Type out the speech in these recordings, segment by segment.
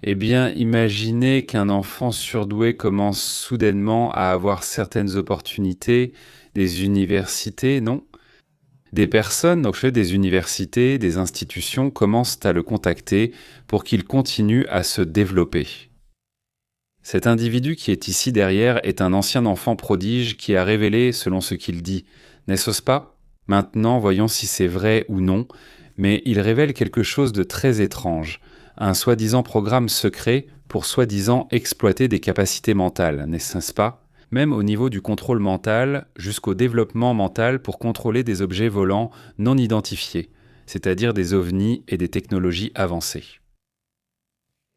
Eh bien, imaginez qu'un enfant surdoué commence soudainement à avoir certaines opportunités, des universités, non? Des personnes, donc des universités, des institutions commencent à le contacter pour qu'il continue à se développer. Cet individu qui est ici derrière est un ancien enfant prodige qui a révélé selon ce qu'il dit, n'est-ce pas? Maintenant, voyons si c'est vrai ou non, mais il révèle quelque chose de très étrange, un soi-disant programme secret pour soi-disant exploiter des capacités mentales, n'est-ce pas? Même au niveau du contrôle mental, jusqu'au développement mental pour contrôler des objets volants non identifiés, c'est-à-dire des ovnis et des technologies avancées.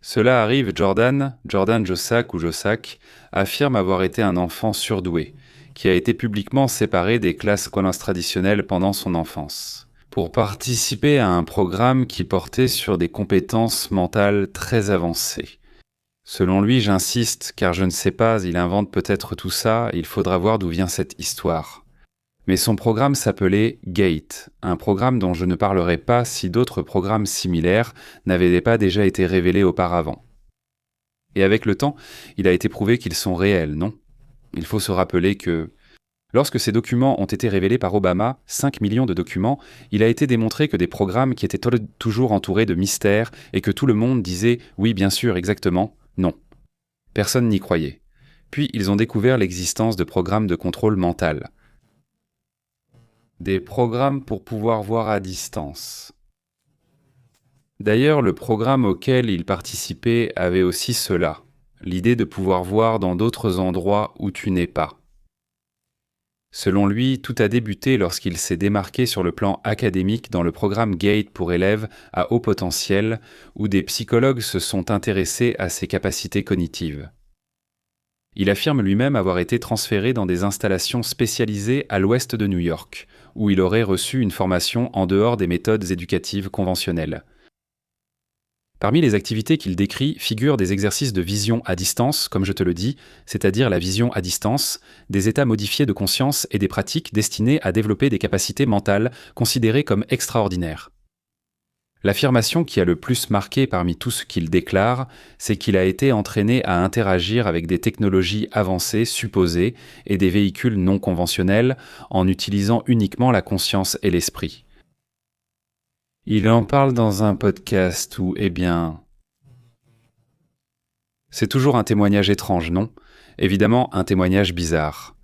Cela arrive, Jordan Jossack ou Jossack, affirme avoir été un enfant surdoué, qui a été publiquement séparé des classes scolaires traditionnelles pendant son enfance, pour participer à un programme qui portait sur des compétences mentales très avancées. Selon lui, j'insiste, car je ne sais pas, il invente peut-être tout ça, il faudra voir d'où vient cette histoire. Mais son programme s'appelait GATE, un programme dont je ne parlerai pas si d'autres programmes similaires n'avaient pas déjà été révélés auparavant. Et avec le temps, il a été prouvé qu'ils sont réels, non? Il faut se rappeler que, lorsque ces documents ont été révélés par Obama, 5 millions de documents, il a été démontré que des programmes qui étaient toujours entourés de mystères et que tout le monde disait « oui, bien sûr, exactement », non. Personne n'y croyait. Puis ils ont découvert l'existence de programmes de contrôle mental. Des programmes pour pouvoir voir à distance. D'ailleurs, le programme auquel il participait avait aussi cela, l'idée de pouvoir voir dans d'autres endroits où tu n'es pas. Selon lui, tout a débuté lorsqu'il s'est démarqué sur le plan académique dans le programme GATE pour élèves à haut potentiel, où des psychologues se sont intéressés à ses capacités cognitives. Il affirme lui-même avoir été transféré dans des installations spécialisées à l'ouest de New York, où il aurait reçu une formation en dehors des méthodes éducatives conventionnelles. Parmi les activités qu'il décrit figurent des exercices de vision à distance, comme je te le dis, c'est-à-dire la vision à distance, des états modifiés de conscience et des pratiques destinées à développer des capacités mentales considérées comme extraordinaires. L'affirmation qui a le plus marqué parmi tout ce qu'il déclare, c'est qu'il a été entraîné à interagir avec des technologies avancées supposées et des véhicules non conventionnels en utilisant uniquement la conscience et l'esprit. Il en parle dans un podcast où, c'est toujours un témoignage étrange, non? Évidemment, un témoignage bizarre.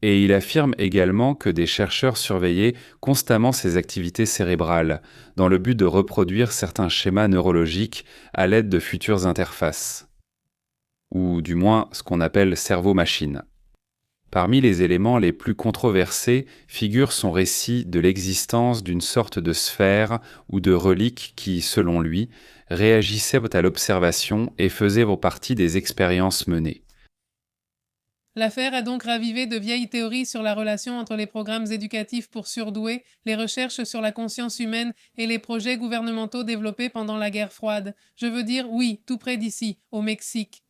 Et il affirme également que des chercheurs surveillaient constamment ses activités cérébrales, dans le but de reproduire certains schémas neurologiques à l'aide de futures interfaces. Ou du moins ce qu'on appelle cerveau-machine. Parmi les éléments les plus controversés figure son récit de l'existence d'une sorte de sphère ou de relique qui, selon lui, réagissait à l'observation et faisait partie des expériences menées. L'affaire a donc ravivé de vieilles théories sur la relation entre les programmes éducatifs pour surdoués, les recherches sur la conscience humaine et les projets gouvernementaux développés pendant la guerre froide. Je veux dire, oui, tout près d'ici, au Mexique.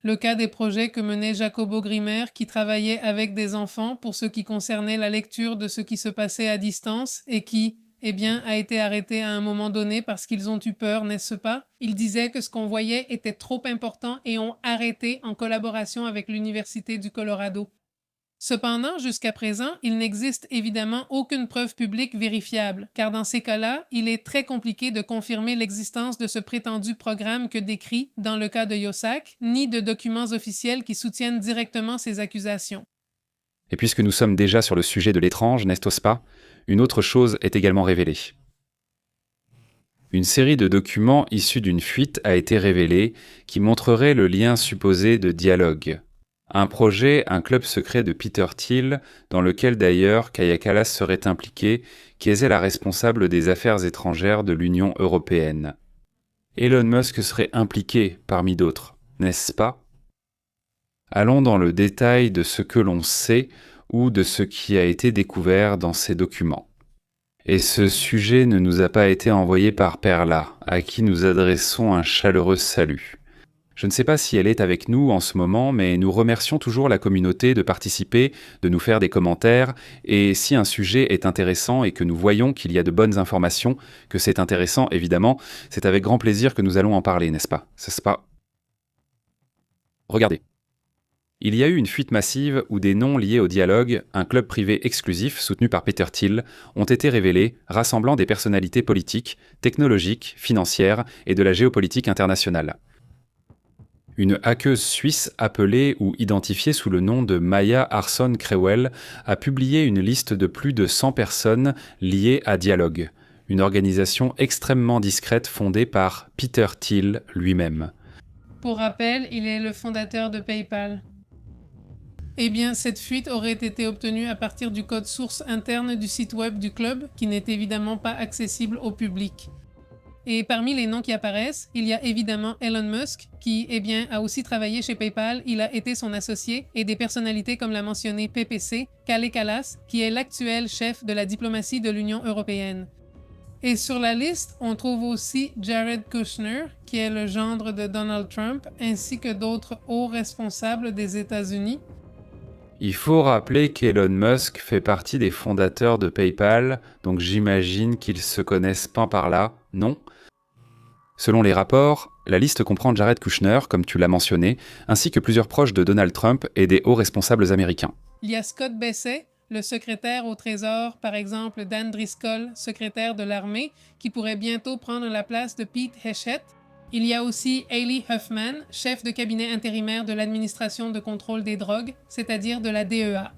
Le cas des projets que menait Jacobo Grimmer, qui travaillait avec des enfants pour ce qui concernait la lecture de ce qui se passait à distance et qui, a été arrêté à un moment donné parce qu'ils ont eu peur, n'est-ce pas? Ils disaient que ce qu'on voyait était trop important et ont arrêté en collaboration avec l'Université du Colorado. Cependant, jusqu'à présent, il n'existe évidemment aucune preuve publique vérifiable, car dans ces cas-là, il est très compliqué de confirmer l'existence de ce prétendu programme que décrit, dans le cas de Jossack, ni de documents officiels qui soutiennent directement ces accusations. Et puisque nous sommes déjà sur le sujet de l'étrange, n'est-ce pas? Une autre chose est également révélée. Une série de documents issus d'une fuite a été révélée qui montrerait le lien supposé de dialogue. Un projet, un club secret de Peter Thiel, dans lequel d'ailleurs Kaja Kallas serait impliqué, qui est la responsable des affaires étrangères de l'Union européenne. Elon Musk serait impliqué parmi d'autres, n'est-ce pas? Allons dans le détail de ce que l'on sait ou de ce qui a été découvert dans ces documents. Et ce sujet ne nous a pas été envoyé par Perla, à qui nous adressons un chaleureux salut. Je ne sais pas si elle est avec nous en ce moment, mais nous remercions toujours la communauté de participer, de nous faire des commentaires, et si un sujet est intéressant et que nous voyons qu'il y a de bonnes informations, que c'est intéressant évidemment, c'est avec grand plaisir que nous allons en parler, n'est-ce pas? C'est pas... Regardez. Il y a eu une fuite massive où des noms liés au dialogue, un club privé exclusif soutenu par Peter Thiel, ont été révélés, rassemblant des personnalités politiques, technologiques, financières et de la géopolitique internationale. Une hackeuse suisse appelée ou identifiée sous le nom de Maya Arson Crewell a publié une liste de plus de 100 personnes liées à Dialogue, une organisation extrêmement discrète fondée par Peter Thiel lui-même. Pour rappel, il est le fondateur de PayPal. Eh bien, cette fuite aurait été obtenue à partir du code source interne du site web du club, qui n'est évidemment pas accessible au public. Et parmi les noms qui apparaissent, il y a évidemment Elon Musk, qui a aussi travaillé chez PayPal, il a été son associé, et des personnalités comme l'a mentionné PPC, Kalle Kallas, qui est l'actuel chef de la diplomatie de l'Union européenne. Et sur la liste, on trouve aussi Jared Kushner, qui est le gendre de Donald Trump, ainsi que d'autres hauts responsables des États-Unis. Il faut rappeler qu'Elon Musk fait partie des fondateurs de PayPal, donc j'imagine qu'ils se connaissent pas par là, non? Selon les rapports, la liste comprend Jared Kushner, comme tu l'as mentionné, ainsi que plusieurs proches de Donald Trump et des hauts responsables américains. Il y a Scott Bessey, le secrétaire au Trésor, par exemple Dan Driscoll, secrétaire de l'armée, qui pourrait bientôt prendre la place de Pete Hegseth. Il y a aussi Hailey Huffman, chef de cabinet intérimaire de l'administration de contrôle des drogues, c'est-à-dire de la DEA.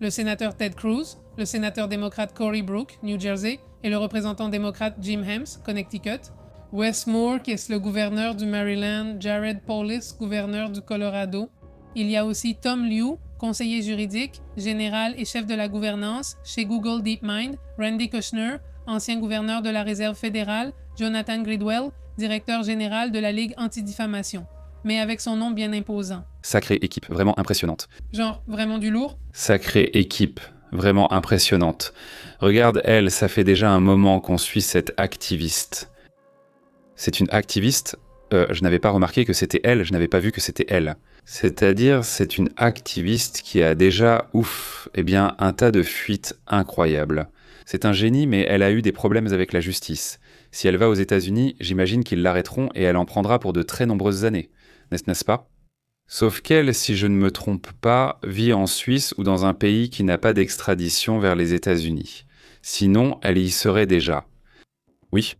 Le sénateur Ted Cruz, le sénateur démocrate Cory Brooke, New Jersey, et le représentant démocrate Jim Hems, Connecticut. Wes Moore, qui est le gouverneur du Maryland, Jared Polis, gouverneur du Colorado. Il y a aussi Tom Liu, conseiller juridique, général et chef de la gouvernance chez Google DeepMind, Randy Kushner, ancien gouverneur de la Réserve fédérale, Jonathan Gridwell, directeur général de la Ligue anti-diffamation, mais avec son nom bien imposant. Sacrée équipe, vraiment impressionnante. Genre, vraiment du lourd? Sacrée équipe, vraiment impressionnante. Regarde, elle, ça fait déjà un moment qu'on suit cette activiste. C'est une activiste, je n'avais pas remarqué que c'était elle, je n'avais pas vu que c'était elle. C'est-à-dire, c'est une activiste qui a déjà, un tas de fuites incroyables. C'est un génie, mais elle a eu des problèmes avec la justice. Si elle va aux États-Unis, j'imagine qu'ils l'arrêteront et elle en prendra pour de très nombreuses années. N'est-ce pas? Sauf qu'elle, si je ne me trompe pas, vit en Suisse ou dans un pays qui n'a pas d'extradition vers les États-Unis. Sinon, elle y serait déjà. Oui.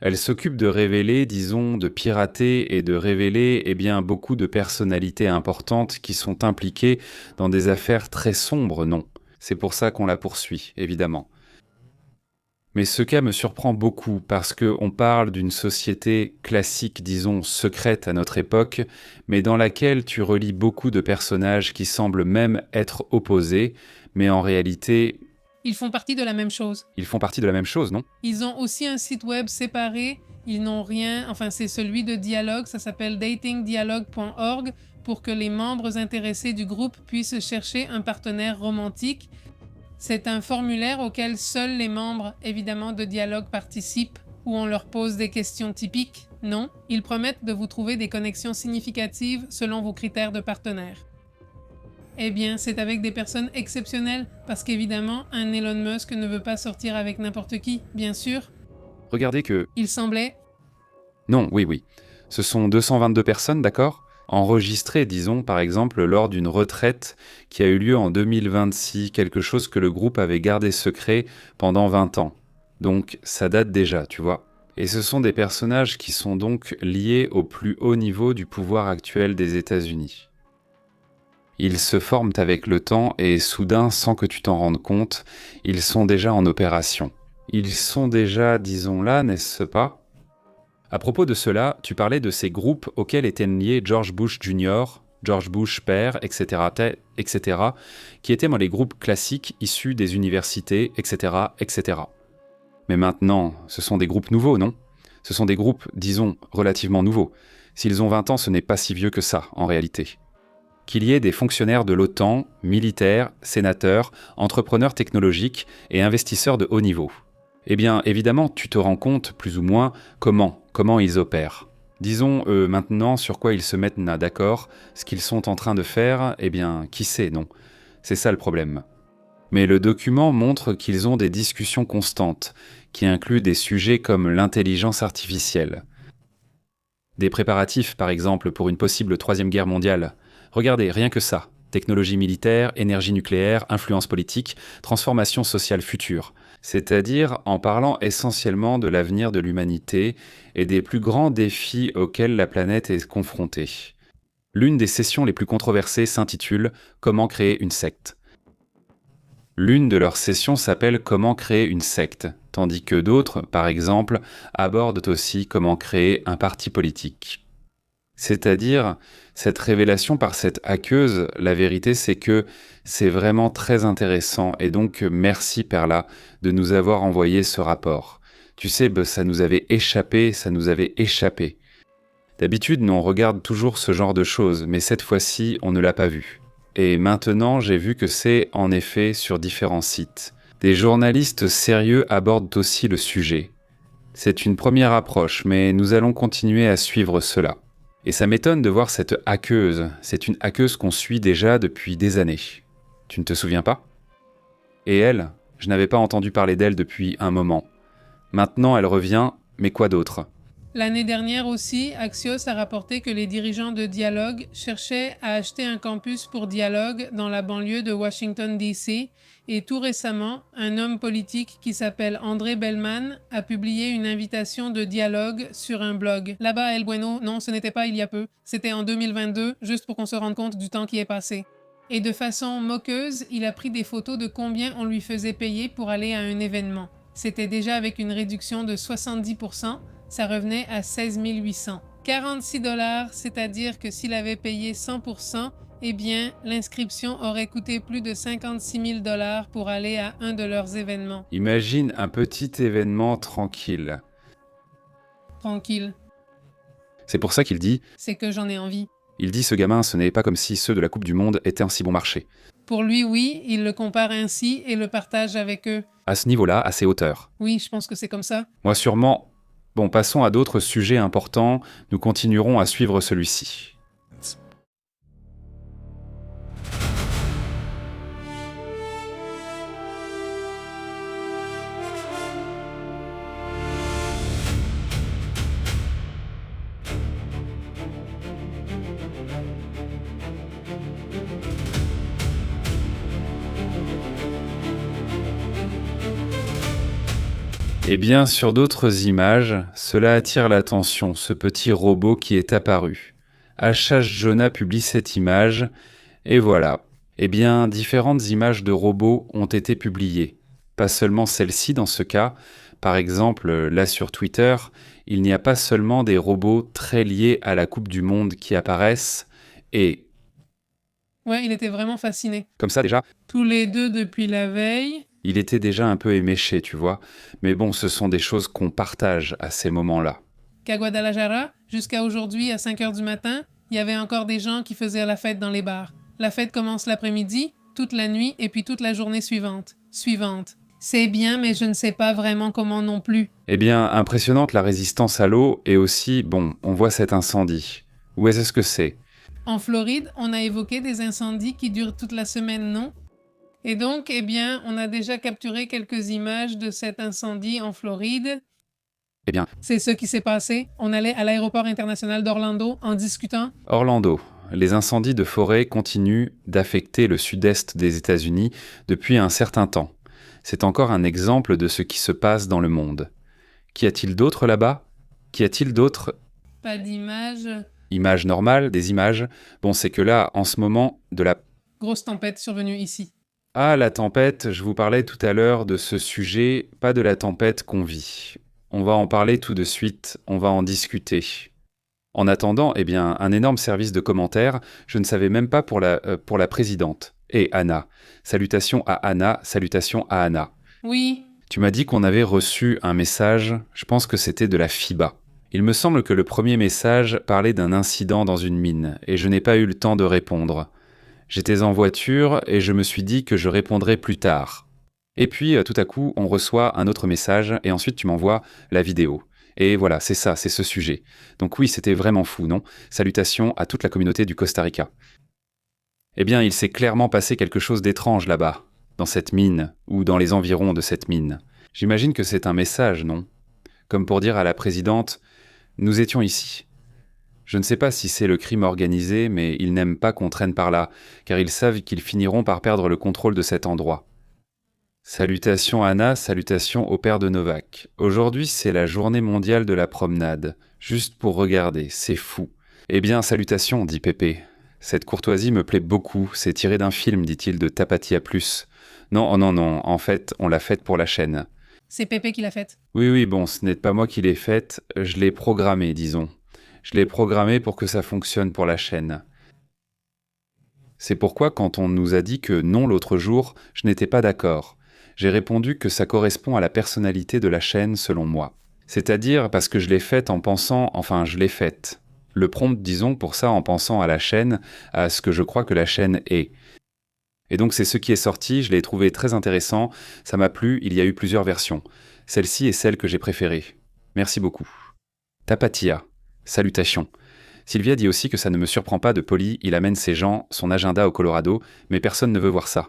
Elle s'occupe de révéler, disons, de pirater et de révéler beaucoup de personnalités importantes qui sont impliquées dans des affaires très sombres, non. C'est pour ça qu'on la poursuit, évidemment. Mais ce cas me surprend beaucoup parce qu'on parle d'une société classique, disons, secrète à notre époque, mais dans laquelle tu relis beaucoup de personnages qui semblent même être opposés, mais en réalité... Ils font partie de la même chose. Ils font partie de la même chose, non? Ils ont aussi un site web séparé, ils n'ont rien, c'est celui de Dialogue, ça s'appelle datingdialogue.org, pour que les membres intéressés du groupe puissent chercher un partenaire romantique. C'est un formulaire auquel seuls les membres, évidemment, de Dialogue participent, où on leur pose des questions typiques. Non, ils promettent de vous trouver des connexions significatives selon vos critères de partenaire. Eh bien, c'est avec des personnes exceptionnelles, parce qu'évidemment, un Elon Musk ne veut pas sortir avec n'importe qui, bien sûr. Regardez que... Il semblait... Non, oui. Ce sont 222 personnes, d'accord ? Enregistrées, disons, par exemple, lors d'une retraite qui a eu lieu en 2026, quelque chose que le groupe avait gardé secret pendant 20 ans. Donc, ça date déjà, tu vois. Et ce sont des personnages qui sont donc liés au plus haut niveau du pouvoir actuel des États-Unis. Ils se forment avec le temps et soudain, sans que tu t'en rendes compte, ils sont déjà en opération. Ils sont déjà, disons là, n'est-ce pas ? À propos de cela, tu parlais de ces groupes auxquels étaient liés George Bush Jr., George Bush père, etc., qui étaient les groupes classiques issus des universités, etc., etc. Mais maintenant, ce sont des groupes nouveaux, non ? Ce sont des groupes, disons, relativement nouveaux. S'ils ont 20 ans, ce n'est pas si vieux que ça, en réalité. Qu'il y ait des fonctionnaires de l'OTAN, militaires, sénateurs, entrepreneurs technologiques et investisseurs de haut niveau. Eh bien, évidemment, tu te rends compte, plus ou moins, comment ils opèrent. Disons, maintenant, sur quoi ils se mettent d'accord, ce qu'ils sont en train de faire, eh bien, qui sait, non? C'est ça le problème. Mais le document montre qu'ils ont des discussions constantes, qui incluent des sujets comme l'intelligence artificielle. Des préparatifs, par exemple, pour une possible troisième guerre mondiale. Regardez, rien que ça. Technologie militaire, énergie nucléaire, influence politique, transformation sociale future. C'est-à-dire en parlant essentiellement de l'avenir de l'humanité et des plus grands défis auxquels la planète est confrontée. L'une des sessions les plus controversées s'intitule « Comment créer une secte ». L'une de leurs sessions s'appelle « Comment créer une secte », tandis que d'autres, par exemple, abordent aussi comment créer un parti politique. C'est-à-dire, cette révélation par cette hackeuse, la vérité c'est que c'est vraiment très intéressant et donc merci Perla de nous avoir envoyé ce rapport. Tu sais, ça nous avait échappé. D'habitude, nous on regarde toujours ce genre de choses, mais cette fois-ci, on ne l'a pas vu. Et maintenant, j'ai vu que c'est en effet sur différents sites. Des journalistes sérieux abordent aussi le sujet. C'est une première approche, mais nous allons continuer à suivre cela. Et ça m'étonne de voir cette hackeuse. C'est une hackeuse qu'on suit déjà depuis des années. Tu ne te souviens pas? Et elle, je n'avais pas entendu parler d'elle depuis un moment. Maintenant, elle revient, mais quoi d'autre? L'année dernière aussi, Axios a rapporté que les dirigeants de Dialogue cherchaient à acheter un campus pour Dialogue dans la banlieue de Washington, D.C. Et tout récemment, un homme politique qui s'appelle André Bellman a publié une invitation de dialogue sur un blog. Là-bas, El Bueno, non, ce n'était pas il y a peu, c'était en 2022, juste pour qu'on se rende compte du temps qui est passé. Et de façon moqueuse, il a pris des photos de combien on lui faisait payer pour aller à un événement. C'était déjà avec une réduction de 70%, ça revenait à 16 800. 46 $, c'est-à-dire que s'il avait payé 100%, eh bien, l'inscription aurait coûté plus de 56 000 $ pour aller à un de leurs événements. Imagine un petit événement tranquille. Tranquille. C'est pour ça qu'il dit... C'est que j'en ai envie. Il dit ce gamin, ce n'est pas comme si ceux de la Coupe du Monde étaient un si bon marché. Pour lui, oui, il le compare ainsi et le partage avec eux. À ce niveau-là, à ces hauteurs. Oui, je pense que c'est comme ça. Moi sûrement... Bon, passons à d'autres sujets importants. Nous continuerons à suivre celui-ci. Eh bien, sur d'autres images, cela attire l'attention, ce petit robot qui est apparu. Ashash Jonah publie cette image, et voilà. Eh bien, différentes images de robots ont été publiées. Pas seulement celle-ci dans ce cas. Par exemple, là sur Twitter, il n'y a pas seulement des robots très liés à la Coupe du Monde qui apparaissent, et... Ouais, il était vraiment fasciné. Comme ça déjà. Tous les deux depuis la veille... Il était déjà un peu éméché, tu vois. Mais bon, ce sont des choses qu'on partage à ces moments-là. Qu'à Guadalajara, jusqu'à aujourd'hui à 5 h du matin, il y avait encore des gens qui faisaient la fête dans les bars. La fête commence l'après-midi, toute la nuit et puis toute la journée suivante. C'est bien, mais je ne sais pas vraiment comment non plus. Eh bien, impressionnante la résistance à l'eau et aussi, bon, on voit cet incendie. Où est-ce que c'est? En Floride, on a évoqué des incendies qui durent toute la semaine, non? Et donc, eh bien, on a déjà capturé quelques images de cet incendie en Floride. Eh bien... C'est ce qui s'est passé. On allait à l'aéroport international d'Orlando en discutant. Orlando. Les incendies de forêt continuent d'affecter le sud-est des États-Unis depuis un certain temps. C'est encore un exemple de ce qui se passe dans le monde. Qu'y a-t-il d'autre là-bas? Qu'y a-t-il d'autre? Pas d'image. Images normales, des images. Bon, c'est que là, en ce moment, de la... Grosse tempête survenue ici. Ah, la tempête, je vous parlais tout à l'heure de ce sujet, pas de la tempête qu'on vit. On va en parler tout de suite, on va en discuter. En attendant, eh bien, un énorme service de commentaires, je ne savais même pas pour la présidente. Et Anna. Salutations à Anna, salutations à Anna. Oui. Tu m'as dit qu'on avait reçu un message, je pense que c'était de la FIBA. Il me semble que le premier message parlait d'un incident dans une mine, et je n'ai pas eu le temps de répondre. J'étais en voiture et je me suis dit que je répondrais plus tard. Et puis, tout à coup, on reçoit un autre message et ensuite tu m'envoies la vidéo. Et voilà, c'est ça, c'est ce sujet. Donc oui, c'était vraiment fou, non? Salutations à toute la communauté du Costa Rica. Eh bien, il s'est clairement passé quelque chose d'étrange là-bas, dans cette mine, ou dans les environs de cette mine. J'imagine que c'est un message, non? Comme pour dire à la présidente, nous étions ici. Je ne sais pas si c'est le crime organisé, mais ils n'aiment pas qu'on traîne par là, car ils savent qu'ils finiront par perdre le contrôle de cet endroit. Salutations Anna, salutations au père de Novak. Aujourd'hui, c'est la journée mondiale de la promenade. Juste pour regarder, c'est fou. Eh bien, salutations, dit Pépé. Cette courtoisie me plaît beaucoup, c'est tiré d'un film, dit-il, de Tapatia Plus. Non, oh non, non, en fait, on l'a faite pour la chaîne. C'est Pépé qui l'a faite. Oui, bon, ce n'est pas moi qui l'ai faite, je l'ai programmée, disons. Je l'ai programmée pour que ça fonctionne pour la chaîne. C'est pourquoi, quand on nous a dit que non l'autre jour, je n'étais pas d'accord. J'ai répondu que ça correspond à la personnalité de la chaîne selon moi. C'est-à-dire parce que je l'ai faite en pensant, enfin je l'ai faite. Le prompt, disons, pour ça en pensant à la chaîne, à ce que je crois que la chaîne est. Et donc c'est ce qui est sorti, je l'ai trouvé très intéressant, ça m'a plu, il y a eu plusieurs versions. Celle-ci est celle que j'ai préférée. Merci beaucoup. Tapatia. Salutations. Sylvia dit aussi que ça ne me surprend pas de Polly, il amène ses gens, son agenda au Colorado, mais personne ne veut voir ça.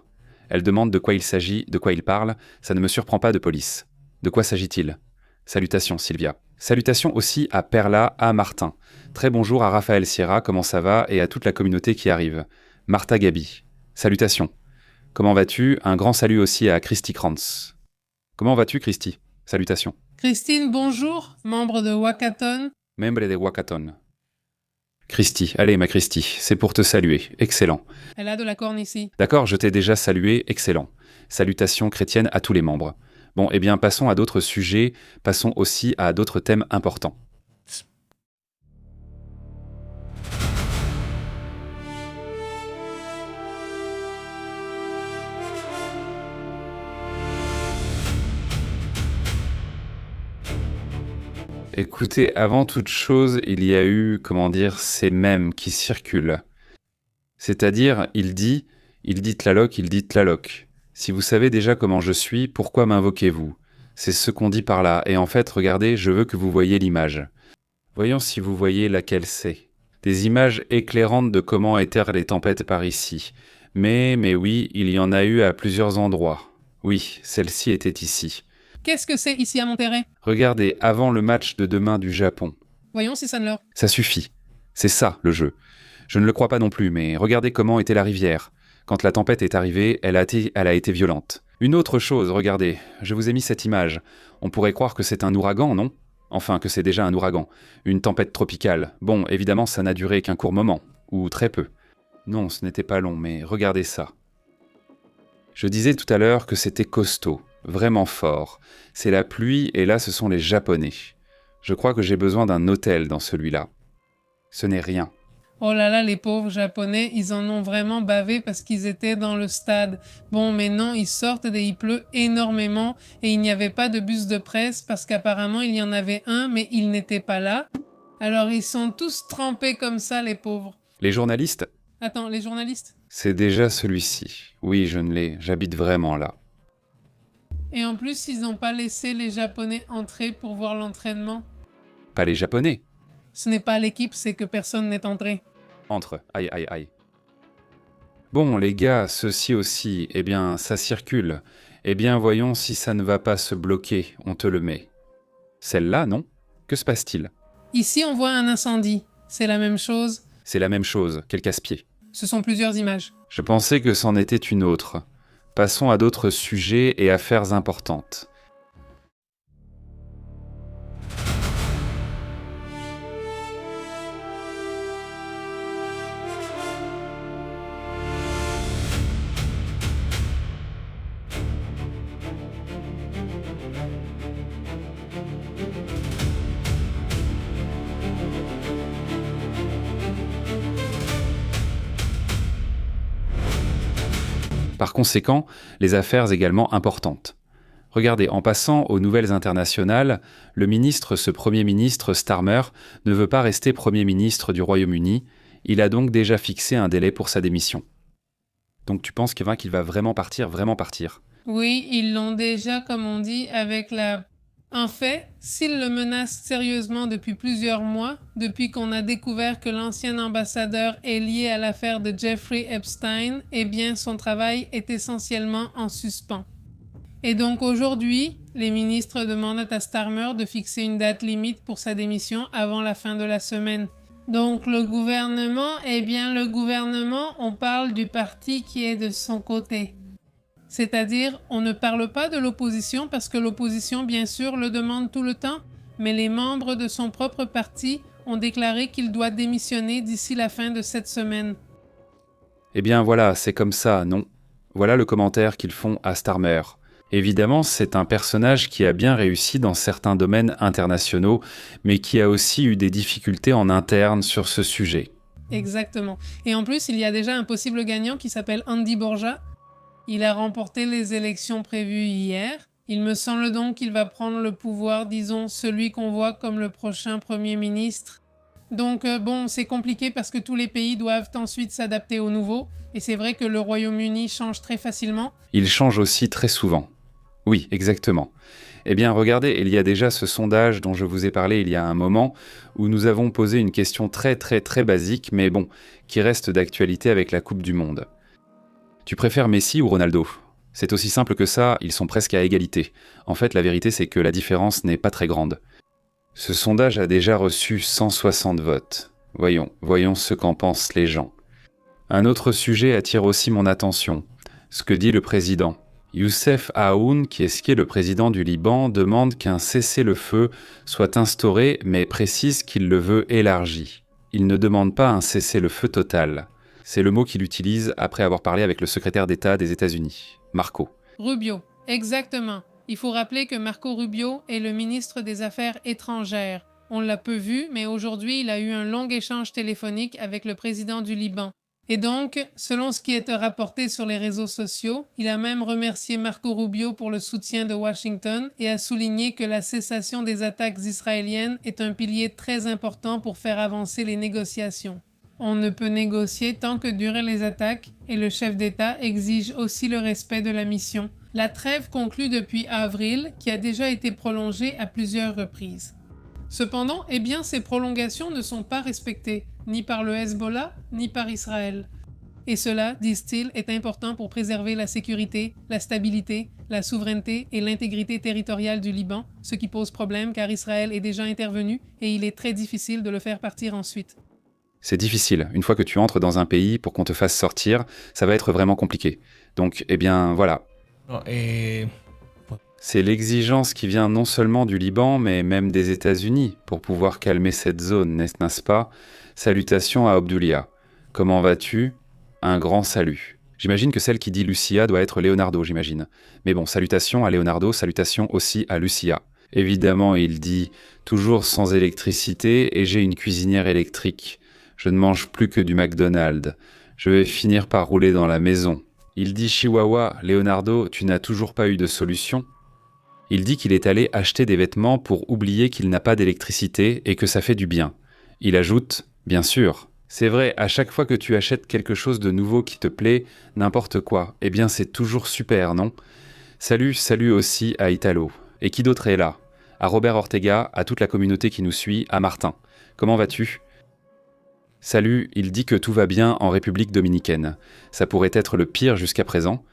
Elle demande de quoi il s'agit, de quoi il parle, ça ne me surprend pas de Police. De quoi s'agit-il? Salutations Sylvia. Salutations aussi à Perla, à Martin. Très bonjour à Raphaël Sierra, comment ça va, et à toute la communauté qui arrive. Martha Gabi. Salutations. Comment vas-tu? Un grand salut aussi à Christy Krantz. Comment vas-tu Christy? Salutations. Christine, bonjour, membre de Wakaton. Membre de Wakaton. Christy, allez ma Christy, c'est pour te saluer, excellent. Elle a de la corne ici. D'accord, je t'ai déjà salué, excellent. Salutations chrétiennes à tous les membres. Bon, eh bien passons à d'autres sujets, passons aussi à d'autres thèmes importants. Écoutez, avant toute chose, il y a eu, ces mèmes qui circulent. C'est-à-dire, il dit Tlaloc. Si vous savez déjà comment je suis, pourquoi m'invoquez-vous? C'est ce qu'on dit par là, et en fait, regardez, je veux que vous voyiez l'image. Voyons si vous voyez laquelle c'est. Des images éclairantes de comment étaient les tempêtes par ici. Mais oui, il y en a eu à plusieurs endroits. Oui, celle-ci était ici. Qu'est-ce que c'est ici à Monterrey? Regardez, avant le match de demain du Japon. Voyons si ça ne leur... Ça suffit. C'est ça, le jeu. Je ne le crois pas non plus, mais regardez comment était la rivière. Quand la tempête est arrivée, elle a été violente. Une autre chose, regardez, je vous ai mis cette image. On pourrait croire que c'est un ouragan, non? Enfin, que c'est déjà un ouragan. Une tempête tropicale. Bon, évidemment, ça n'a duré qu'un court moment. Ou très peu. Non, ce n'était pas long, mais regardez ça. Je disais tout à l'heure que c'était costaud. Vraiment fort. C'est la pluie, et là, ce sont les Japonais. Je crois que j'ai besoin d'un hôtel dans celui-là. Ce n'est rien. Oh là là, les pauvres Japonais, ils en ont vraiment bavé parce qu'ils étaient dans le stade. Bon, mais non, ils sortent et il pleut énormément et il n'y avait pas de bus de presse parce qu'apparemment il y en avait un, mais il n'était pas là. Alors ils sont tous trempés comme ça, les pauvres. Les journalistes? Attends, les journalistes? C'est déjà celui-ci. Oui, je ne l'ai. J'habite vraiment là. Et en plus, ils n'ont pas laissé les Japonais entrer pour voir l'entraînement. Pas les Japonais. Ce n'est pas l'équipe, c'est que personne n'est entré. Entre. Aïe. Bon, les gars, ceci aussi, eh bien, ça circule. Eh bien, voyons si ça ne va pas se bloquer, on te le met. Celle-là, non? Que se passe-t-il? Ici, on voit un incendie. C'est la même chose. C'est la même chose, quel casse-pied. Ce sont plusieurs images. Je pensais que c'en était une autre. Passons à d'autres sujets et affaires importantes. Par conséquent, les affaires également importantes. Regardez, en passant aux nouvelles internationales, ce Premier ministre Starmer ne veut pas rester Premier ministre du Royaume-Uni, il a donc déjà fixé un délai pour sa démission. Donc tu penses qu'il va vraiment partir? Oui, ils l'ont déjà, comme on dit, avec la En fait, s'il le menace sérieusement depuis plusieurs mois, depuis qu'on a découvert que l'ancien ambassadeur est lié à l'affaire de Jeffrey Epstein, eh bien son travail est essentiellement en suspens. Et donc aujourd'hui, les ministres demandent à Starmer de fixer une date limite pour sa démission avant la fin de la semaine. Donc le gouvernement, on parle du parti qui est de son côté. C'est-à-dire, on ne parle pas de l'opposition parce que l'opposition, bien sûr, le demande tout le temps, mais les membres de son propre parti ont déclaré qu'il doit démissionner d'ici la fin de cette semaine. Eh bien voilà, c'est comme ça, non? Voilà le commentaire qu'ils font à Starmer. Évidemment, c'est un personnage qui a bien réussi dans certains domaines internationaux, mais qui a aussi eu des difficultés en interne sur ce sujet. Exactement. Et en plus, il y a déjà un possible gagnant qui s'appelle Andy Borja. Il a remporté les élections prévues hier. Il me semble donc qu'il va prendre le pouvoir, disons, celui qu'on voit comme le prochain Premier ministre. Donc bon, c'est compliqué parce que tous les pays doivent ensuite s'adapter au nouveau. Et c'est vrai que le Royaume-Uni change très facilement. Il change aussi très souvent. Oui, exactement. Eh bien, regardez, il y a déjà ce sondage dont je vous ai parlé il y a un moment, où nous avons posé une question très basique, mais bon, qui reste d'actualité avec la Coupe du Monde. Tu préfères Messi ou Ronaldo? C'est aussi simple que ça, ils sont presque à égalité. En fait, la vérité, c'est que la différence n'est pas très grande. Ce sondage a déjà reçu 160 votes. Voyons ce qu'en pensent les gens. Un autre sujet attire aussi mon attention. Ce que dit le président. Youssef Aoun, qui est le président du Liban, demande qu'un cessez-le-feu soit instauré, mais précise qu'il le veut élargi. Il ne demande pas un cessez-le-feu total. C'est le mot qu'il utilise après avoir parlé avec le secrétaire d'État des États-Unis, Marco. Rubio, exactement. Il faut rappeler que Marco Rubio est le ministre des Affaires étrangères. On l'a peu vu, mais aujourd'hui, il a eu un long échange téléphonique avec le président du Liban. Et donc, selon ce qui est rapporté sur les réseaux sociaux, il a même remercié Marco Rubio pour le soutien de Washington et a souligné que la cessation des attaques israéliennes est un pilier très important pour faire avancer les négociations. On ne peut négocier tant que durent les attaques et le chef d'État exige aussi le respect de la mission. La trêve conclue depuis avril, qui a déjà été prolongée à plusieurs reprises. Cependant, ces prolongations ne sont pas respectées, ni par le Hezbollah, ni par Israël. Et cela, disent-ils, est important pour préserver la sécurité, la stabilité, la souveraineté et l'intégrité territoriale du Liban, ce qui pose problème car Israël est déjà intervenu et il est très difficile de le faire partir ensuite. C'est difficile. Une fois que tu entres dans un pays, pour qu'on te fasse sortir, ça va être vraiment compliqué. Donc, voilà. C'est l'exigence qui vient non seulement du Liban, mais même des États-Unis, pour pouvoir calmer cette zone, n'est-ce pas? Salutations à Obdulia. Comment vas-tu? Un grand salut. J'imagine que celle qui dit Lucia doit être Leonardo, j'imagine. Mais bon, salutations à Leonardo, salutations aussi à Lucia. Évidemment, il dit « Toujours sans électricité et j'ai une cuisinière électrique. Je ne mange plus que du McDonald's. Je vais finir par rouler dans la maison. » Il dit « Chihuahua, Leonardo, tu n'as toujours pas eu de solution ?» Il dit qu'il est allé acheter des vêtements pour oublier qu'il n'a pas d'électricité et que ça fait du bien. Il ajoute « Bien sûr, c'est vrai, à chaque fois que tu achètes quelque chose de nouveau qui te plaît, n'importe quoi, c'est toujours super, non? Salut aussi à Italo. Et qui d'autre est là? À Robert Ortega, à toute la communauté qui nous suit, à Martin. Comment vas-tu? Salut, il dit que tout va bien en République dominicaine. Ça pourrait être le pire jusqu'à présent.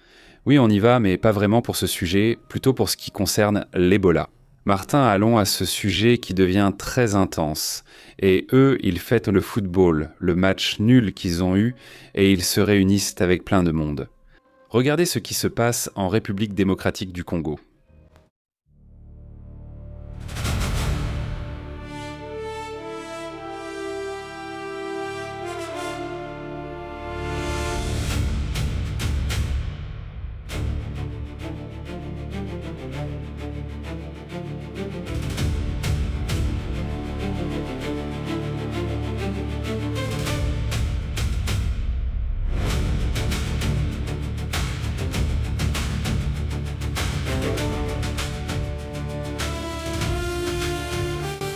Oui, on y va, mais pas vraiment pour ce sujet, plutôt pour ce qui concerne l'Ebola. Martin, allons à ce sujet qui devient très intense. Et eux, ils fêtent le football, le match nul qu'ils ont eu, et ils se réunissent avec plein de monde. Regardez ce qui se passe en République démocratique du Congo.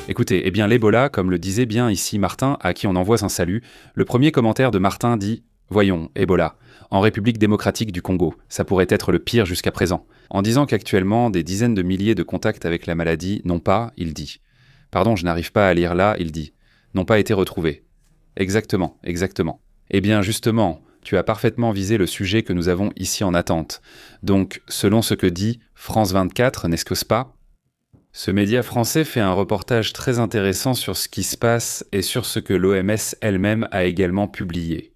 Écoutez, l'Ebola, comme le disait bien ici Martin, à qui on envoie un salut, le premier commentaire de Martin dit Voyons, Ebola. En République démocratique du Congo, ça pourrait être le pire jusqu'à présent. En disant qu'actuellement, des dizaines de milliers de contacts avec la maladie n'ont pas, il dit. Pardon, je n'arrive pas à lire là, il dit. N'ont pas été retrouvés. Exactement, exactement. Eh bien, justement, tu as parfaitement visé le sujet que nous avons ici en attente. Donc, selon ce que dit France 24, n'est-ce pas ? Ce média français fait un reportage très intéressant sur ce qui se passe et sur ce que l'OMS elle-même a également publié.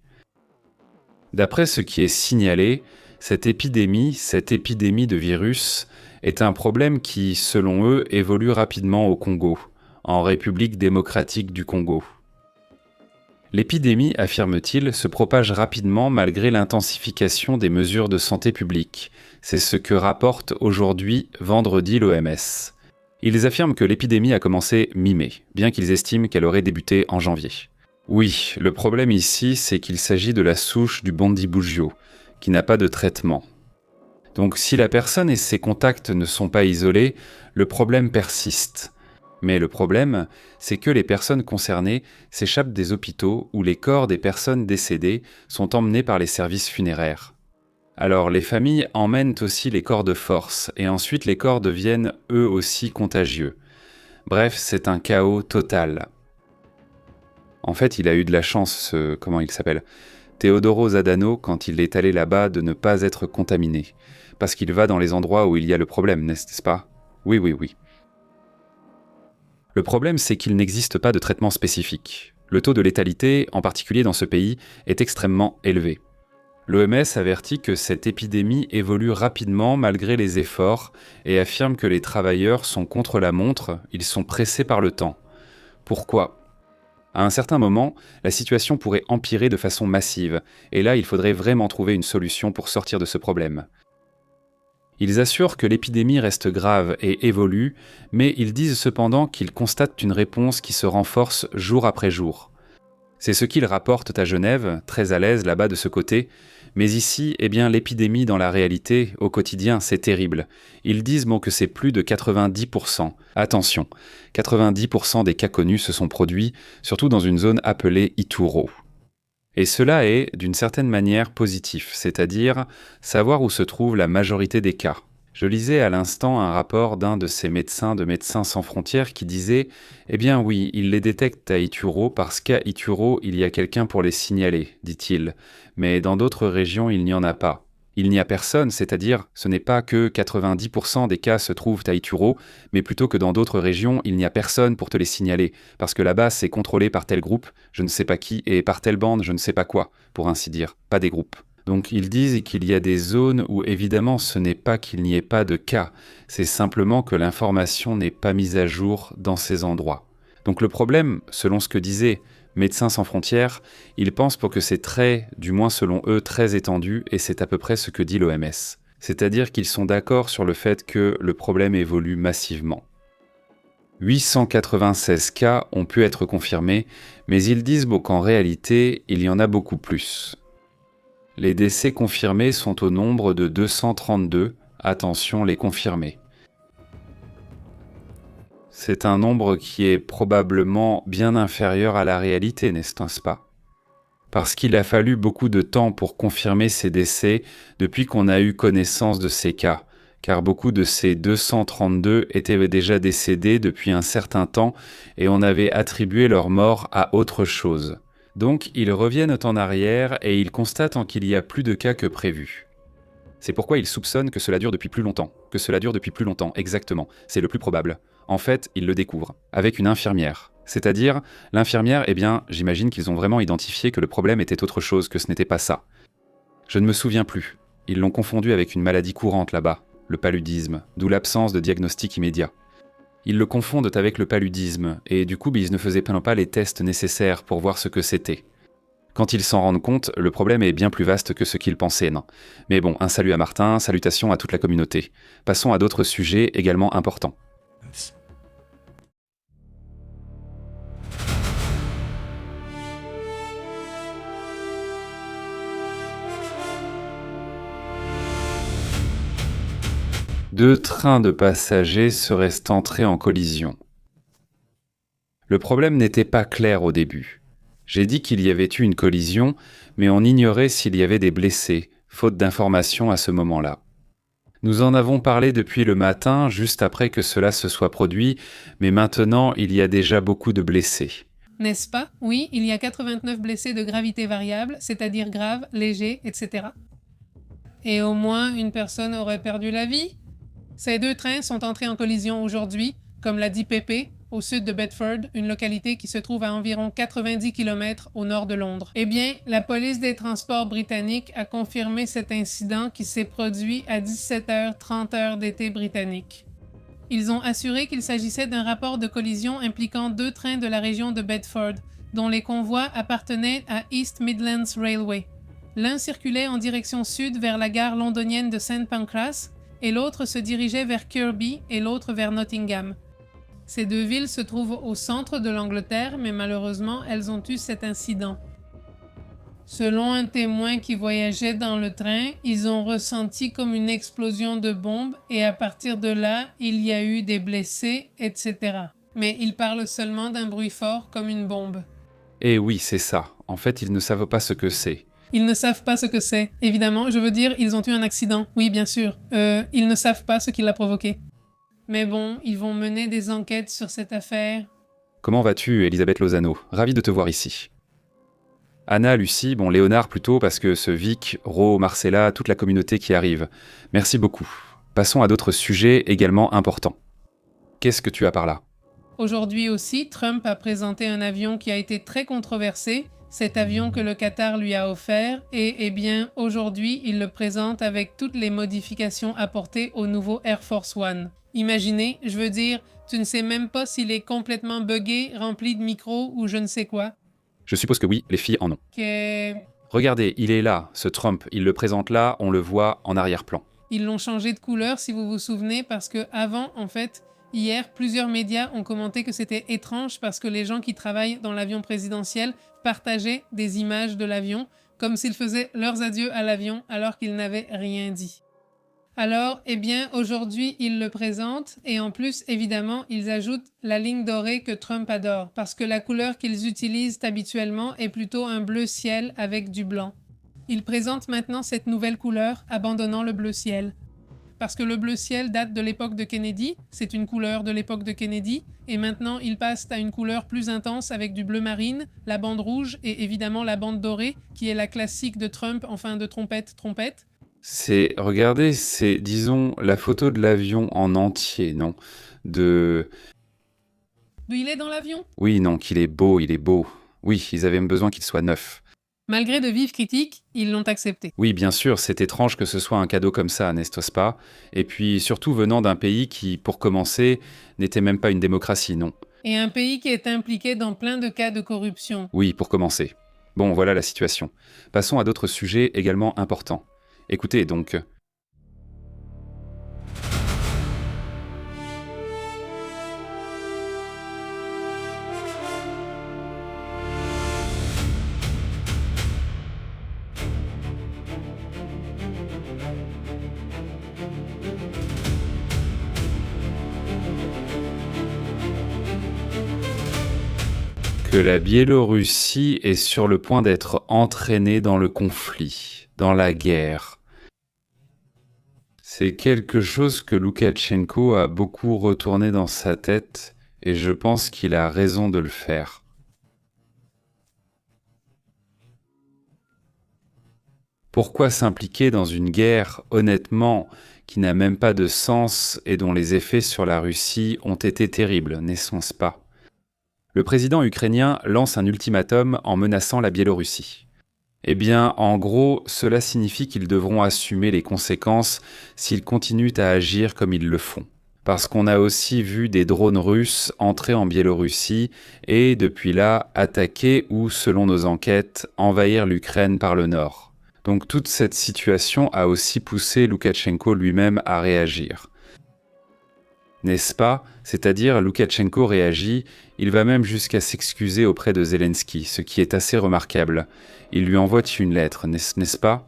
D'après ce qui est signalé, cette épidémie de virus, est un problème qui, selon eux, évolue rapidement au Congo, en République démocratique du Congo. L'épidémie, affirme-t-il, se propage rapidement malgré l'intensification des mesures de santé publique. C'est ce que rapporte aujourd'hui, vendredi, l'OMS. Ils affirment que l'épidémie a commencé mi-mai, bien qu'ils estiment qu'elle aurait débuté en janvier. Oui, le problème ici, c'est qu'il s'agit de la souche du Bundibugyo, qui n'a pas de traitement. Donc si la personne et ses contacts ne sont pas isolés, le problème persiste. Mais le problème, c'est que les personnes concernées s'échappent des hôpitaux où les corps des personnes décédées sont emmenés par les services funéraires. Alors les familles emmènent aussi les corps de force, et ensuite les corps deviennent eux aussi contagieux. Bref, c'est un chaos total. En fait, il a eu de la chance, comment il s'appelle ? Teodoro Zadano, quand il est allé là-bas, de ne pas être contaminé. Parce qu'il va dans les endroits où il y a le problème, n'est-ce pas ? Oui. Le problème, c'est qu'il n'existe pas de traitement spécifique. Le taux de létalité, en particulier dans ce pays, est extrêmement élevé. L'OMS avertit que cette épidémie évolue rapidement malgré les efforts et affirme que les travailleurs sont contre la montre, ils sont pressés par le temps. Pourquoi ? À un certain moment, la situation pourrait empirer de façon massive, et là il faudrait vraiment trouver une solution pour sortir de ce problème. Ils assurent que l'épidémie reste grave et évolue, mais ils disent cependant qu'ils constatent une réponse qui se renforce jour après jour. C'est ce qu'ils rapportent à Genève, très à l'aise là-bas de ce côté, mais ici, l'épidémie dans la réalité, au quotidien, c'est terrible. Ils disent que c'est plus de 90%. Attention, 90% des cas connus se sont produits, surtout dans une zone appelée Ituro. Et cela est, d'une certaine manière, positif, c'est-à-dire savoir où se trouve la majorité des cas. Je lisais à l'instant un rapport d'un de ces médecins de Médecins sans frontières qui disait « Eh bien oui, ils les détectent à Ituro parce qu'à Ituro, il y a quelqu'un pour les signaler, dit-il. Mais dans d'autres régions, il n'y en a pas. Il n'y a personne, c'est-à-dire ce n'est pas que 90% des cas se trouvent à Ituro, mais plutôt que dans d'autres régions, il n'y a personne pour te les signaler, parce que là-bas, c'est contrôlé par tel groupe, je ne sais pas qui, et par telle bande, je ne sais pas quoi, pour ainsi dire, pas des groupes. » Donc ils disent qu'il y a des zones où évidemment ce n'est pas qu'il n'y ait pas de cas, c'est simplement que l'information n'est pas mise à jour dans ces endroits. Donc le problème, selon ce que disait Médecins sans frontières, ils pensent pour que c'est du moins selon eux, très étendu, et c'est à peu près ce que dit l'OMS. C'est-à-dire qu'ils sont d'accord sur le fait que le problème évolue massivement. 896 cas ont pu être confirmés, mais ils disent qu'en réalité, il y en a beaucoup plus. Les décès confirmés sont au nombre de 232, attention les confirmés. C'est un nombre qui est probablement bien inférieur à la réalité, n'est-ce pas ? Parce qu'il a fallu beaucoup de temps pour confirmer ces décès depuis qu'on a eu connaissance de ces cas, car beaucoup de ces 232 étaient déjà décédés depuis un certain temps et on avait attribué leur mort à autre chose. Donc, ils reviennent en arrière et ils constatent qu'il y a plus de cas que prévu. C'est pourquoi ils soupçonnent que cela dure depuis plus longtemps. Exactement. C'est le plus probable. En fait, ils le découvrent. Avec une infirmière. C'est-à-dire, l'infirmière, j'imagine qu'ils ont vraiment identifié que le problème était autre chose, que ce n'était pas ça. Je ne me souviens plus. Ils l'ont confondu avec une maladie courante là-bas, le paludisme, d'où l'absence de diagnostic immédiat. Ils le confondent avec le paludisme, et du coup, ils ne faisaient pas les tests nécessaires pour voir ce que c'était. Quand ils s'en rendent compte, le problème est bien plus vaste que ce qu'ils pensaient, non. Mais bon, un salut à Martin, salutations à toute la communauté. Passons à d'autres sujets également importants. Deux trains de passagers seraient entrés en collision. Le problème n'était pas clair au début. J'ai dit qu'il y avait eu une collision, mais on ignorait s'il y avait des blessés, faute d'informations à ce moment-là. Nous en avons parlé depuis le matin, juste après que cela se soit produit, mais maintenant il y a déjà beaucoup de blessés. N'est-ce pas? Oui, il y a 89 blessés de gravité variable, c'est-à-dire graves, légers, etc. Et au moins une personne aurait perdu la vie? Ces 2 trains sont entrés en collision aujourd'hui, comme l'a dit Pépé, au sud de Bedford, une localité qui se trouve à environ 90 km au nord de Londres. Eh bien, la police des transports britanniques a confirmé cet incident qui s'est produit à 17h30 heure d'été britannique. Ils ont assuré qu'il s'agissait d'un rapport de collision impliquant 2 trains de la région de Bedford, dont les convois appartenaient à East Midlands Railway. L'un circulait en direction sud vers la gare londonienne de St. Pancras, et l'autre se dirigeait vers Kirkby et l'autre vers Nottingham. Ces 2 villes se trouvent au centre de l'Angleterre, mais malheureusement, elles ont eu cet incident. Selon un témoin qui voyageait dans le train, ils ont ressenti comme une explosion de bombe et à partir de là, il y a eu des blessés, etc. Mais ils parlent seulement d'un bruit fort comme une bombe. Eh oui, c'est ça. En fait, ils ne savent pas ce que c'est. Ils ne savent pas ce que c'est. Évidemment, je veux dire, ils ont eu un accident. Oui, bien sûr. Ils ne savent pas ce qui l'a provoqué. Mais bon, ils vont mener des enquêtes sur cette affaire. Comment vas-tu, Elisabeth Lozano? Ravi de te voir ici. Anna, Lucie, Léonard plutôt, parce que ce Vic, Ro, Marcella, toute la communauté qui arrive. Merci beaucoup. Passons à d'autres sujets également importants. Qu'est-ce que tu as par là? Aujourd'hui aussi, Trump a présenté un avion qui a été très controversé, cet avion que le Qatar lui a offert, et eh bien, aujourd'hui, il le présente avec toutes les modifications apportées au nouveau Air Force One. Imaginez, je veux dire, tu ne sais même pas s'il est complètement buggé, rempli de micros ou je ne sais quoi. Je suppose que oui, les filles en ont. Que... Regardez, il est là, ce Trump, il le présente là, on le voit en arrière-plan. Ils l'ont changé de couleur, si vous vous souvenez, parce que avant, en fait, hier, plusieurs médias ont commenté que c'était étrange parce que les gens qui travaillent dans l'avion présidentiel partageaient des images de l'avion, comme s'ils faisaient leurs adieux à l'avion alors qu'ils n'avaient rien dit. Alors, eh bien, aujourd'hui, ils le présentent et en plus, évidemment, ils ajoutent la ligne dorée que Trump adore, parce que la couleur qu'ils utilisent habituellement est plutôt un bleu ciel avec du blanc. Ils présentent maintenant cette nouvelle couleur, abandonnant le bleu ciel. Parce que le bleu ciel date de l'époque de Kennedy, c'est une couleur de l'époque de Kennedy, et maintenant ils passent à une couleur plus intense avec du bleu marine, la bande rouge et évidemment la bande dorée, qui est la classique de Trump en fin de trompette. Regardez, c'est, disons, la photo de l'avion en entier, non? Il est dans l'avion? Oui, non, qu'il est beau, il est beau. Oui, ils avaient besoin qu'il soit neuf. Malgré de vives critiques, ils l'ont accepté. Oui, bien sûr, c'est étrange que ce soit un cadeau comme ça, n'est-ce pas? Et puis, surtout venant d'un pays qui, pour commencer, n'était même pas une démocratie, non? Et un pays qui est impliqué dans plein de cas de corruption. Oui, pour commencer. Bon, voilà la situation. Passons à d'autres sujets également importants. Écoutez donc. Que la Biélorussie est sur le point d'être entraînée dans le conflit, dans la guerre. C'est quelque chose que Loukachenko a beaucoup retourné dans sa tête et je pense qu'il a raison de le faire. Pourquoi s'impliquer dans une guerre, honnêtement, qui n'a même pas de sens et dont les effets sur la Russie ont été terribles, n'est-ce pas ? Le président ukrainien lance un ultimatum en menaçant la Biélorussie. Eh bien, en gros, cela signifie qu'ils devront assumer les conséquences s'ils continuent à agir comme ils le font. Parce qu'on a aussi vu des drones russes entrer en Biélorussie et, depuis là, attaquer ou, selon nos enquêtes, envahir l'Ukraine par le nord. Donc toute cette situation a aussi poussé Loukachenko lui-même à réagir. N'est-ce pas? C'est-à-dire, Loukachenko réagit, il va même jusqu'à s'excuser auprès de Zelensky, ce qui est assez remarquable. Il lui envoie une lettre, n'est-ce pas?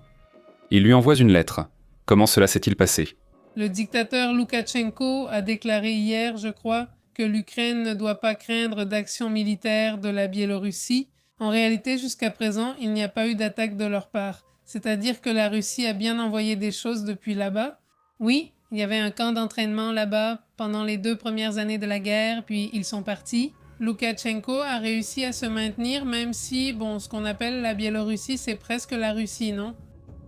Il lui envoie une lettre. Comment cela s'est-il passé? Le dictateur Loukachenko a déclaré hier, je crois, que l'Ukraine ne doit pas craindre d'action militaire de la Biélorussie, En réalité, jusqu'à présent, il n'y a pas eu d'attaque de leur part. C'est-à-dire que la Russie a bien envoyé des choses depuis là-bas. Oui, il y avait un camp d'entraînement là-bas pendant les 2 premières années de la guerre, puis ils sont partis. Loukachenko a réussi à se maintenir, même si, ce qu'on appelle la Biélorussie, c'est presque la Russie, non?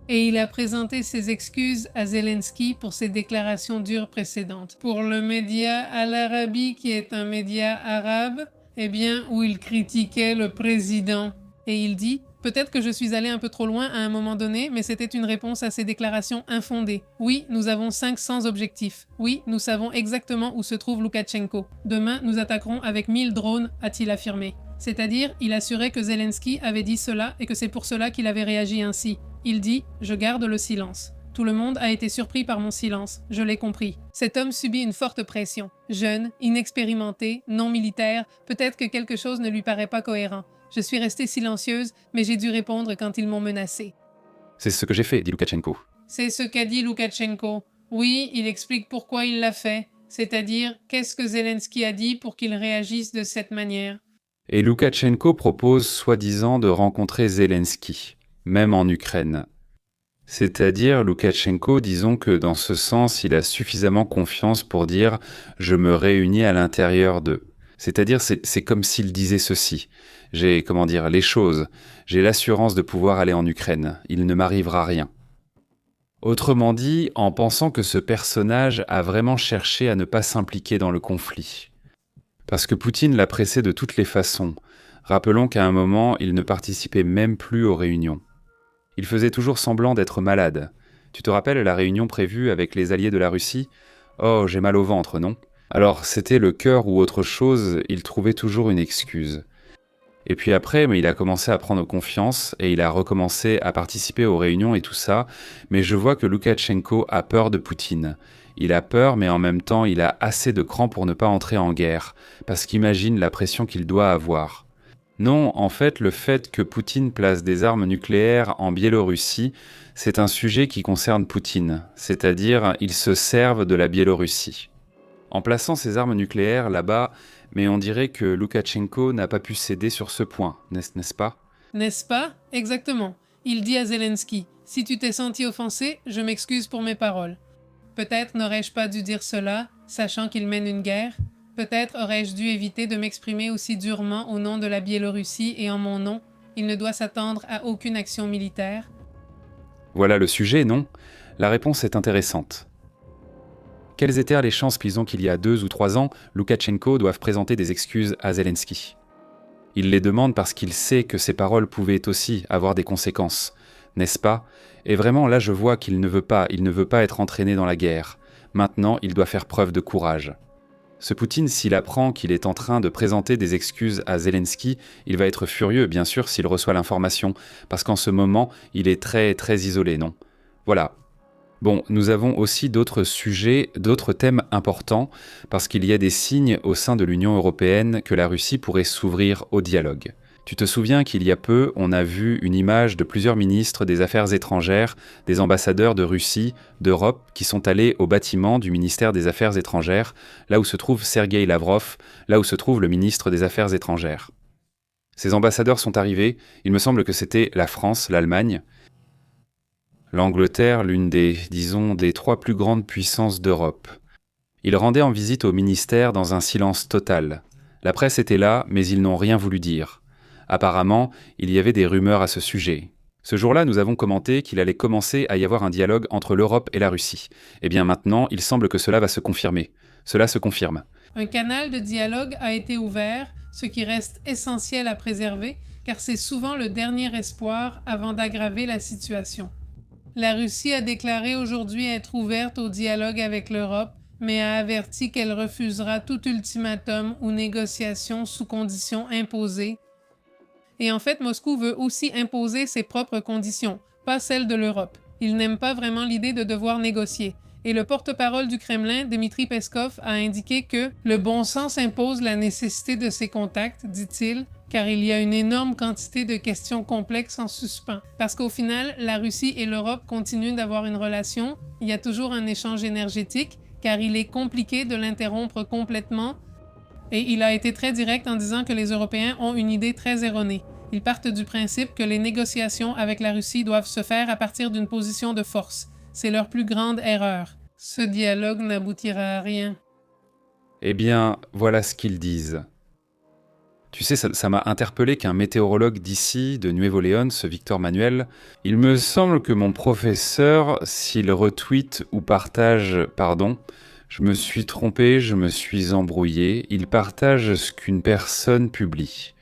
Et il a présenté ses excuses à Zelensky pour ses déclarations dures précédentes. Pour le média Al Arabi, qui est un média arabe, où il critiquait le président. Et il dit « Peut-être que je suis allé un peu trop loin à un moment donné, mais c'était une réponse à ses déclarations infondées. Oui, nous avons 500 objectifs. Oui, nous savons exactement où se trouve Loukachenko. Demain, nous attaquerons avec 1000 drones, a-t-il affirmé. » C'est-à-dire, il assurait que Zelensky avait dit cela et que c'est pour cela qu'il avait réagi ainsi. Il dit « Je garde le silence. » Tout le monde a été surpris par mon silence, je l'ai compris. Cet homme subit une forte pression. Jeune, inexpérimenté, non militaire, peut-être que quelque chose ne lui paraît pas cohérent. Je suis restée silencieuse, mais j'ai dû répondre quand ils m'ont menacée. C'est ce que j'ai fait, dit Loukachenko. C'est ce qu'a dit Loukachenko. Oui, il explique pourquoi il l'a fait, c'est-à-dire qu'est-ce que Zelensky a dit pour qu'il réagisse de cette manière. Et Loukachenko propose soi-disant de rencontrer Zelensky, même en Ukraine. C'est-à-dire, Loukachenko, disons que dans ce sens, il a suffisamment confiance pour dire « je me réunis à l'intérieur d'eux ». C'est-à-dire, c'est comme s'il disait ceci. J'ai, les choses. J'ai l'assurance de pouvoir aller en Ukraine. Il ne m'arrivera rien. Autrement dit, en pensant que ce personnage a vraiment cherché à ne pas s'impliquer dans le conflit. Parce que Poutine l'a pressé de toutes les façons. Rappelons qu'à un moment, il ne participait même plus aux réunions. Il faisait toujours semblant d'être malade. Tu te rappelles la réunion prévue avec les alliés de la Russie ? Oh, j'ai mal au ventre, non ? Alors, c'était le cœur ou autre chose, il trouvait toujours une excuse. Et puis après, il a commencé à prendre confiance et il a recommencé à participer aux réunions et tout ça, mais je vois que Loukachenko a peur de Poutine. Il a peur, mais en même temps, il a assez de cran pour ne pas entrer en guerre, parce qu'imagine la pression qu'il doit avoir. Non, en fait, le fait que Poutine place des armes nucléaires en Biélorussie, c'est un sujet qui concerne Poutine, c'est-à-dire ils se servent de la Biélorussie. En plaçant ces armes nucléaires là-bas, mais on dirait que Loukachenko n'a pas pu céder sur ce point, n'est-ce pas ? N'est-ce pas ? Exactement. Il dit à Zelensky « Si tu t'es senti offensé, je m'excuse pour mes paroles. Peut-être n'aurais-je pas dû dire cela, sachant qu'il mène une guerre. Peut-être aurais-je dû éviter de m'exprimer aussi durement au nom de la Biélorussie et en mon nom. Il ne doit s'attendre à aucune action militaire. » Voilà le sujet, non ? La réponse est intéressante. Quelles étaient les chances, disons qu'il y a 2 ou 3 ans, Loukachenko doive présenter des excuses à Zelensky ? Il les demande parce qu'il sait que ses paroles pouvaient aussi avoir des conséquences, n'est-ce pas ? Et vraiment, là, je vois qu'il ne veut pas être entraîné dans la guerre. Maintenant, il doit faire preuve de courage. Ce Poutine, s'il apprend qu'il est en train de présenter des excuses à Zelensky, il va être furieux, bien sûr, s'il reçoit l'information, parce qu'en ce moment, il est très, très isolé, non ? Voilà. Bon, nous avons aussi d'autres sujets, d'autres thèmes importants, parce qu'il y a des signes au sein de l'Union européenne que la Russie pourrait s'ouvrir au dialogue. Tu te souviens qu'il y a peu, on a vu une image de plusieurs ministres des Affaires étrangères, des ambassadeurs de Russie, d'Europe, qui sont allés au bâtiment du ministère des Affaires étrangères, là où se trouve Sergueï Lavrov, là où se trouve le ministre des Affaires étrangères. Ces ambassadeurs sont arrivés, il me semble que c'était la France, l'Allemagne, l'Angleterre, l'une des 3 plus grandes puissances d'Europe. Ils rendaient en visite au ministère dans un silence total. La presse était là, mais ils n'ont rien voulu dire. Apparemment, il y avait des rumeurs à ce sujet. Ce jour-là, nous avons commenté qu'il allait commencer à y avoir un dialogue entre l'Europe et la Russie. Eh bien maintenant, il semble que cela va se confirmer. Cela se confirme. Un canal de dialogue a été ouvert, ce qui reste essentiel à préserver, car c'est souvent le dernier espoir avant d'aggraver la situation. La Russie a déclaré aujourd'hui être ouverte au dialogue avec l'Europe, mais a averti qu'elle refusera tout ultimatum ou négociation sous conditions imposées. Et en fait, Moscou veut aussi imposer ses propres conditions, pas celles de l'Europe. Il n'aime pas vraiment l'idée de devoir négocier. Et le porte-parole du Kremlin, Dmitri Peskov, a indiqué que « le bon sens impose la nécessité de ces contacts », dit-il, car il y a une énorme quantité de questions complexes en suspens. Parce qu'au final, la Russie et l'Europe continuent d'avoir une relation, il y a toujours un échange énergétique, car il est compliqué de l'interrompre complètement. Et il a été très direct en disant que les Européens ont une idée très erronée. Ils partent du principe que les négociations avec la Russie doivent se faire à partir d'une position de force. C'est leur plus grande erreur. Ce dialogue n'aboutira à rien. Eh bien, voilà ce qu'ils disent. Tu sais, ça m'a interpellé qu'un météorologue d'ici, de Nuevo León, ce Victor Manuel, il me semble que mon professeur, s'il retweet ou partage, pardon, je me suis trompé, je me suis embrouillé, il partage ce qu'une personne publie.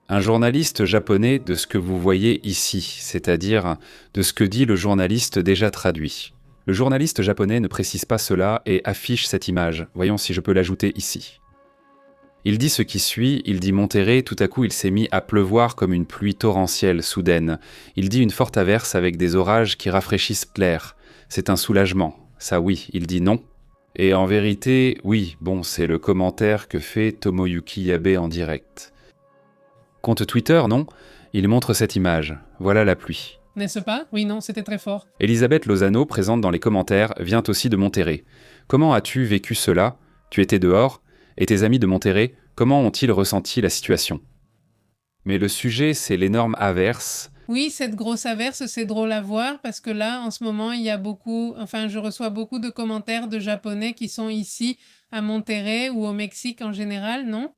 Un journaliste japonais de ce que vous voyez ici, c'est-à-dire de ce que dit le journaliste déjà traduit. Le journaliste japonais ne précise pas cela et affiche cette image. Voyons si je peux l'ajouter ici. Il dit ce qui suit, il dit Monterrey, tout à coup il s'est mis à pleuvoir comme une pluie torrentielle, soudaine. Il dit une forte averse avec des orages qui rafraîchissent l'air. C'est un soulagement. Ça oui, il dit non. Et en vérité, oui, bon, c'est le commentaire que fait Tomoyuki Yabe en direct. Compte Twitter, non? Il montre cette image. Voilà la pluie. N'est-ce pas? Oui, non, c'était très fort. Elisabeth Lozano, présente dans les commentaires, vient aussi de Monterrey. Comment as-tu vécu cela? Tu étais dehors? Et tes amis de Monterrey, comment ont-ils ressenti la situation? Mais le sujet, c'est l'énorme averse. Oui, cette grosse averse, c'est drôle à voir parce que là, en ce moment, je reçois beaucoup de commentaires de Japonais qui sont ici à Monterrey ou au Mexique en général, non?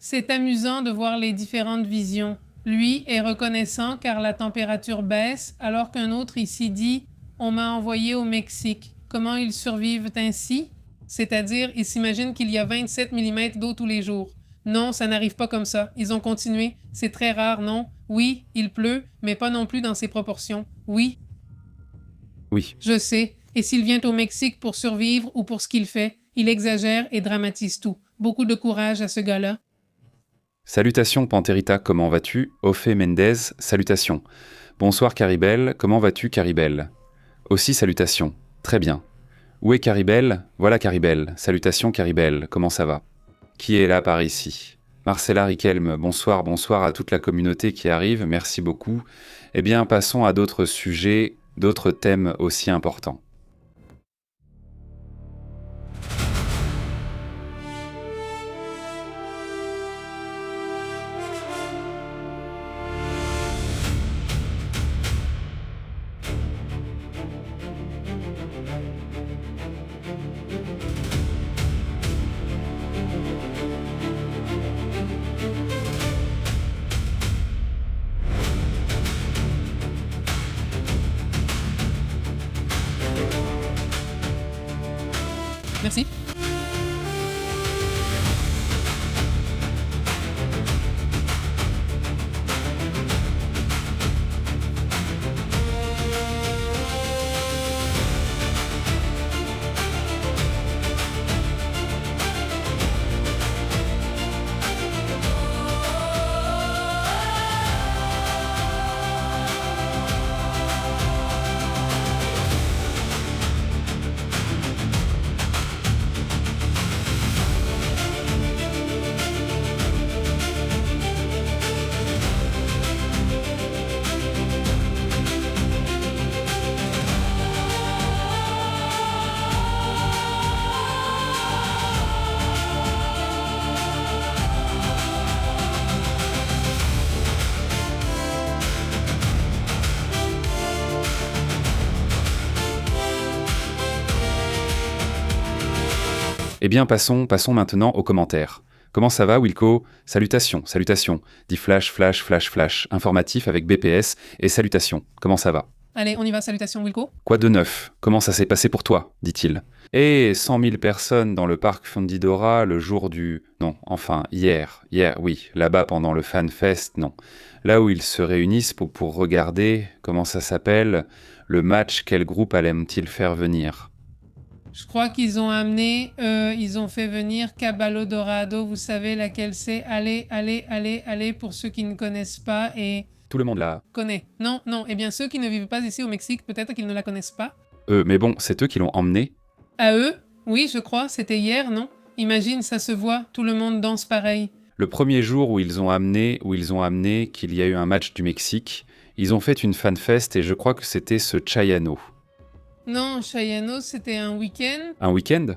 C'est amusant de voir les différentes visions. Lui est reconnaissant car la température baisse, alors qu'un autre ici dit « On m'a envoyé au Mexique. Comment ils survivent ainsi? » C'est-à-dire, ils s'imaginent qu'il y a 27 mm d'eau tous les jours. Non, ça n'arrive pas comme ça. Ils ont continué. C'est très rare, non? Oui, il pleut, mais pas non plus dans ces proportions. Oui. Oui. Je sais. Et s'il vient au Mexique pour survivre ou pour ce qu'il fait, il exagère et dramatise tout. Beaucoup de courage à ce gars-là. Salutations Panterita, comment vas-tu? Ophé Mendez, salutations. Bonsoir Caribel, comment vas-tu Caribel? Aussi salutations. Très bien. Où est Caribel? Voilà Caribel. Salutations Caribel, comment ça va? Qui est là par ici? Marcella Riquelme, bonsoir, bonsoir à toute la communauté qui arrive, merci beaucoup. Eh bien, passons à d'autres sujets, d'autres thèmes aussi importants. Merci. Eh bien, passons maintenant aux commentaires. Comment ça va, Wilco? Salutations, salutations. Dit Flash, Flash, Flash, Flash. Informatif avec BPS et salutations. Comment ça va? Allez, on y va, salutations Wilco. Quoi de neuf? Comment ça s'est passé pour toi? Dit-il. Et 100 000 personnes dans le parc Fundidora le jour du... Non, enfin, hier, oui, là-bas pendant le FanFest, non. Là où ils se réunissent pour regarder, comment ça s'appelle, le match, quel groupe allait-il faire venir? Je crois qu'ils ont amené, ils ont fait venir Caballo Dorado, vous savez laquelle c'est. Allez, pour ceux qui ne connaissent pas et... Tout le monde là. Connaît. Non, eh bien ceux qui ne vivent pas ici au Mexique, peut-être qu'ils ne la connaissent pas. Mais bon, c'est eux qui l'ont emmené. À eux? Oui, je crois, c'était hier, non? Imagine, ça se voit, tout le monde danse pareil. Le premier jour où ils ont amené qu'il y a eu un match du Mexique, ils ont fait une fanfest et je crois que c'était ce Chayano. Non, Chayano, c'était un week-end. Un week-end?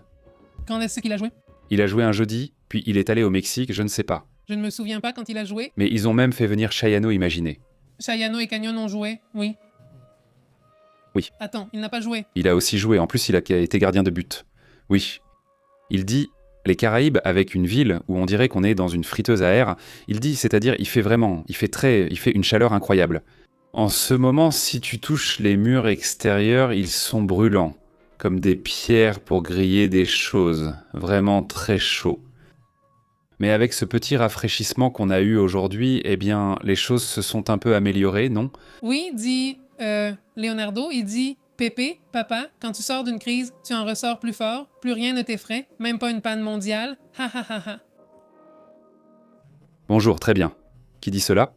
Quand est-ce qu'il a joué? Il a joué un jeudi, puis il est allé au Mexique, je ne sais pas. Je ne me souviens pas quand il a joué. Mais ils ont même fait venir Chayano imaginer. Chayano et Canyon ont joué, oui. Oui. Attends, il n'a pas joué. Il a aussi joué, en plus il a été gardien de but. Oui. Il dit les Caraïbes avec une ville où on dirait qu'on est dans une friteuse à air. Il dit, c'est-à-dire il fait une chaleur incroyable. En ce moment, si tu touches les murs extérieurs, ils sont brûlants, comme des pierres pour griller des choses, vraiment très chaud. Mais avec ce petit rafraîchissement qu'on a eu aujourd'hui, eh bien, les choses se sont un peu améliorées, non ? Oui, dit Leonardo, il dit Pépé, papa, quand tu sors d'une crise, tu en ressors plus fort, plus rien ne t'effraie, même pas une panne mondiale. Ha ha ha ha. Bonjour, très bien. Qui dit cela ?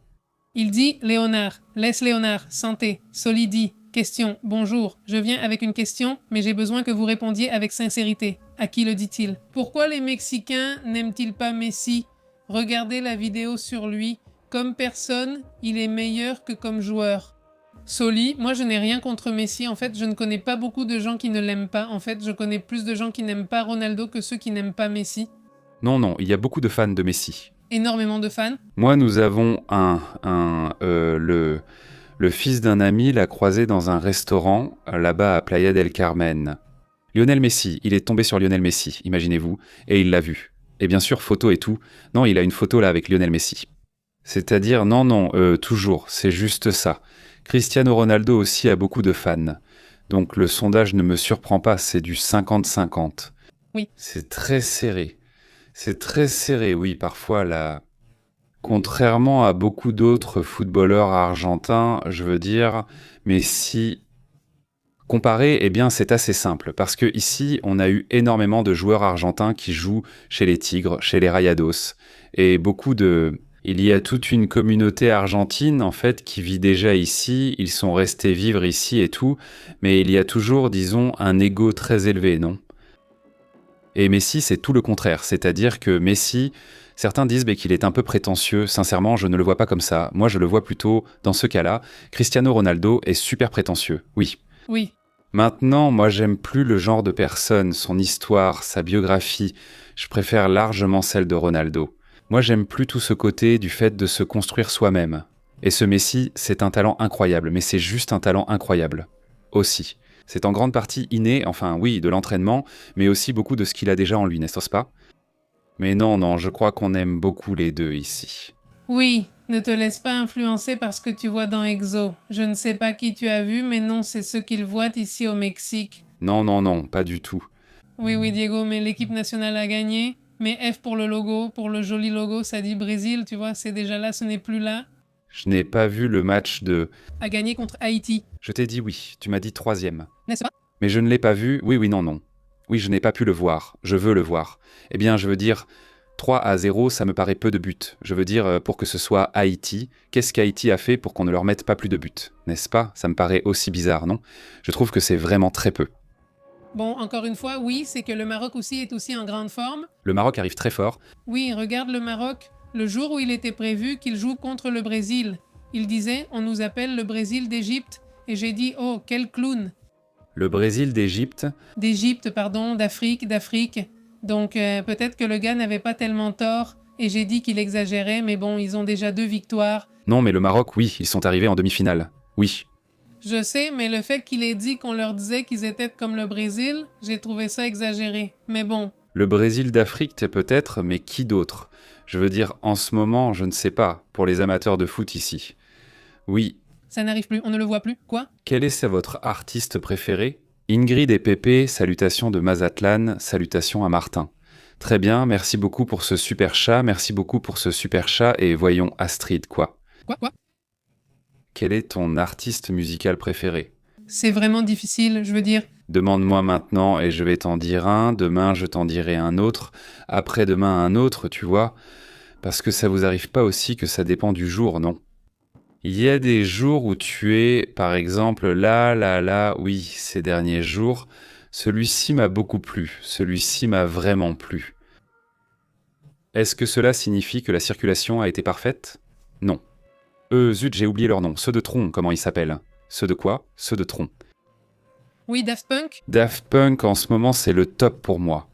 Il dit Léonard, laisse Léonard, santé, Solidi, question, bonjour, je viens avec une question, mais j'ai besoin que vous répondiez avec sincérité. À qui le dit-il? Pourquoi les Mexicains n'aiment-ils pas Messi? Regardez la vidéo sur lui. Comme personne, il est meilleur que comme joueur. Soli, moi je n'ai rien contre Messi, en fait je ne connais pas beaucoup de gens qui ne l'aiment pas, en fait je connais plus de gens qui n'aiment pas Ronaldo que ceux qui n'aiment pas Messi. Non, il y a beaucoup de fans de Messi. Énormément de fans. Moi, nous avons le fils d'un ami l'a croisé dans un restaurant là-bas à Playa del Carmen. Lionel Messi, il est tombé sur Lionel Messi, imaginez-vous, et il l'a vu. Et bien sûr, photo et tout. Non, il a une photo là avec Lionel Messi. C'est-à-dire, non, toujours, c'est juste ça. Cristiano Ronaldo aussi a beaucoup de fans. Donc le sondage ne me surprend pas, c'est du 50-50. Oui. C'est très serré. C'est très serré, oui, parfois là. Contrairement à beaucoup d'autres footballeurs argentins, je veux dire, mais si comparer, eh bien c'est assez simple, parce que ici on a eu énormément de joueurs argentins qui jouent chez les Tigres, chez les Rayados, et il y a toute une communauté argentine en fait qui vit déjà ici, ils sont restés vivre ici et tout, mais il y a toujours, disons, un ego très élevé, non ? Et Messi, c'est tout le contraire, c'est-à-dire que Messi, certains disent qu'il est un peu prétentieux. Sincèrement, je ne le vois pas comme ça. Moi, je le vois plutôt dans ce cas-là. Cristiano Ronaldo est super prétentieux, oui. Oui. Maintenant, moi, j'aime plus le genre de personne, son histoire, sa biographie. Je préfère largement celle de Ronaldo. Moi, j'aime plus tout ce côté du fait de se construire soi-même. Et ce Messi, c'est un talent incroyable, mais c'est juste un talent incroyable. Aussi. C'est en grande partie inné, enfin oui, de l'entraînement, mais aussi beaucoup de ce qu'il a déjà en lui, n'est-ce pas ? Mais non, je crois qu'on aime beaucoup les deux ici. Oui, ne te laisse pas influencer par ce que tu vois dans Exo. Je ne sais pas qui tu as vu, mais non, c'est ce qu'ils voient ici au Mexique. Non, pas du tout. Oui, Diego, mais l'équipe nationale a gagné. Mais F pour le logo, pour le joli logo, ça dit Brésil, tu vois, c'est déjà là, ce n'est plus là. Je n'ai pas vu le match de... A gagné contre Haïti. Je t'ai dit oui, tu m'as dit 3e. N'est-ce pas ? Mais je ne l'ai pas vu, oui, non. Oui, je n'ai pas pu le voir, je veux le voir. Eh bien, je veux dire, 3-0, ça me paraît peu de buts. Je veux dire, pour que ce soit Haïti, qu'est-ce qu'Haïti a fait pour qu'on ne leur mette pas plus de buts ? N'est-ce pas ? Ça me paraît aussi bizarre, non ? Je trouve que c'est vraiment très peu. Bon, encore une fois, oui, c'est que le Maroc aussi est aussi en grande forme. Le Maroc arrive très fort. Oui, regarde le Maroc. Le jour où il était prévu qu'il joue contre le Brésil, il disait « On nous appelle le Brésil d'Égypte ». Et j'ai dit « Oh, quel clown !» Le Brésil d'Égypte. D'Égypte, pardon, d'Afrique. Donc peut-être que le gars n'avait pas tellement tort. Et j'ai dit qu'il exagérait, mais bon, ils ont déjà 2 victoires. Non, mais le Maroc, oui, ils sont arrivés en demi-finale. Oui. Je sais, mais le fait qu'il ait dit qu'on leur disait qu'ils étaient comme le Brésil, j'ai trouvé ça exagéré. Mais bon. Le Brésil d'Afrique, peut-être, mais qui d'autre ? Je veux dire, en ce moment, je ne sais pas, pour les amateurs de foot ici. Oui. Ça n'arrive plus, on ne le voit plus, quoi ? Quel est votre artiste préféré ? Ingrid et Pépé, salutations de Mazatlan, salutations à Martin. Très bien, merci beaucoup pour ce super chat, et voyons Astrid, quoi ? Quoi ? Quel est ton artiste musical préféré ? C'est vraiment difficile, je veux dire. Demande-moi maintenant et je vais t'en dire un, demain je t'en dirai un autre, après-demain un autre, tu vois ? Parce que ça vous arrive pas aussi que ça dépend du jour, non ? Il y a des jours où tu es, par exemple, là, oui, ces derniers jours, celui-ci m'a beaucoup plu, celui-ci m'a vraiment plu. Est-ce que cela signifie que la circulation a été parfaite ? Non. Zut, j'ai oublié leur nom, ceux de Tron, comment ils s'appellent ? Ceux de quoi ? Ceux de Tron. Oui, Daft Punk ? Daft Punk, en ce moment, c'est le top pour moi.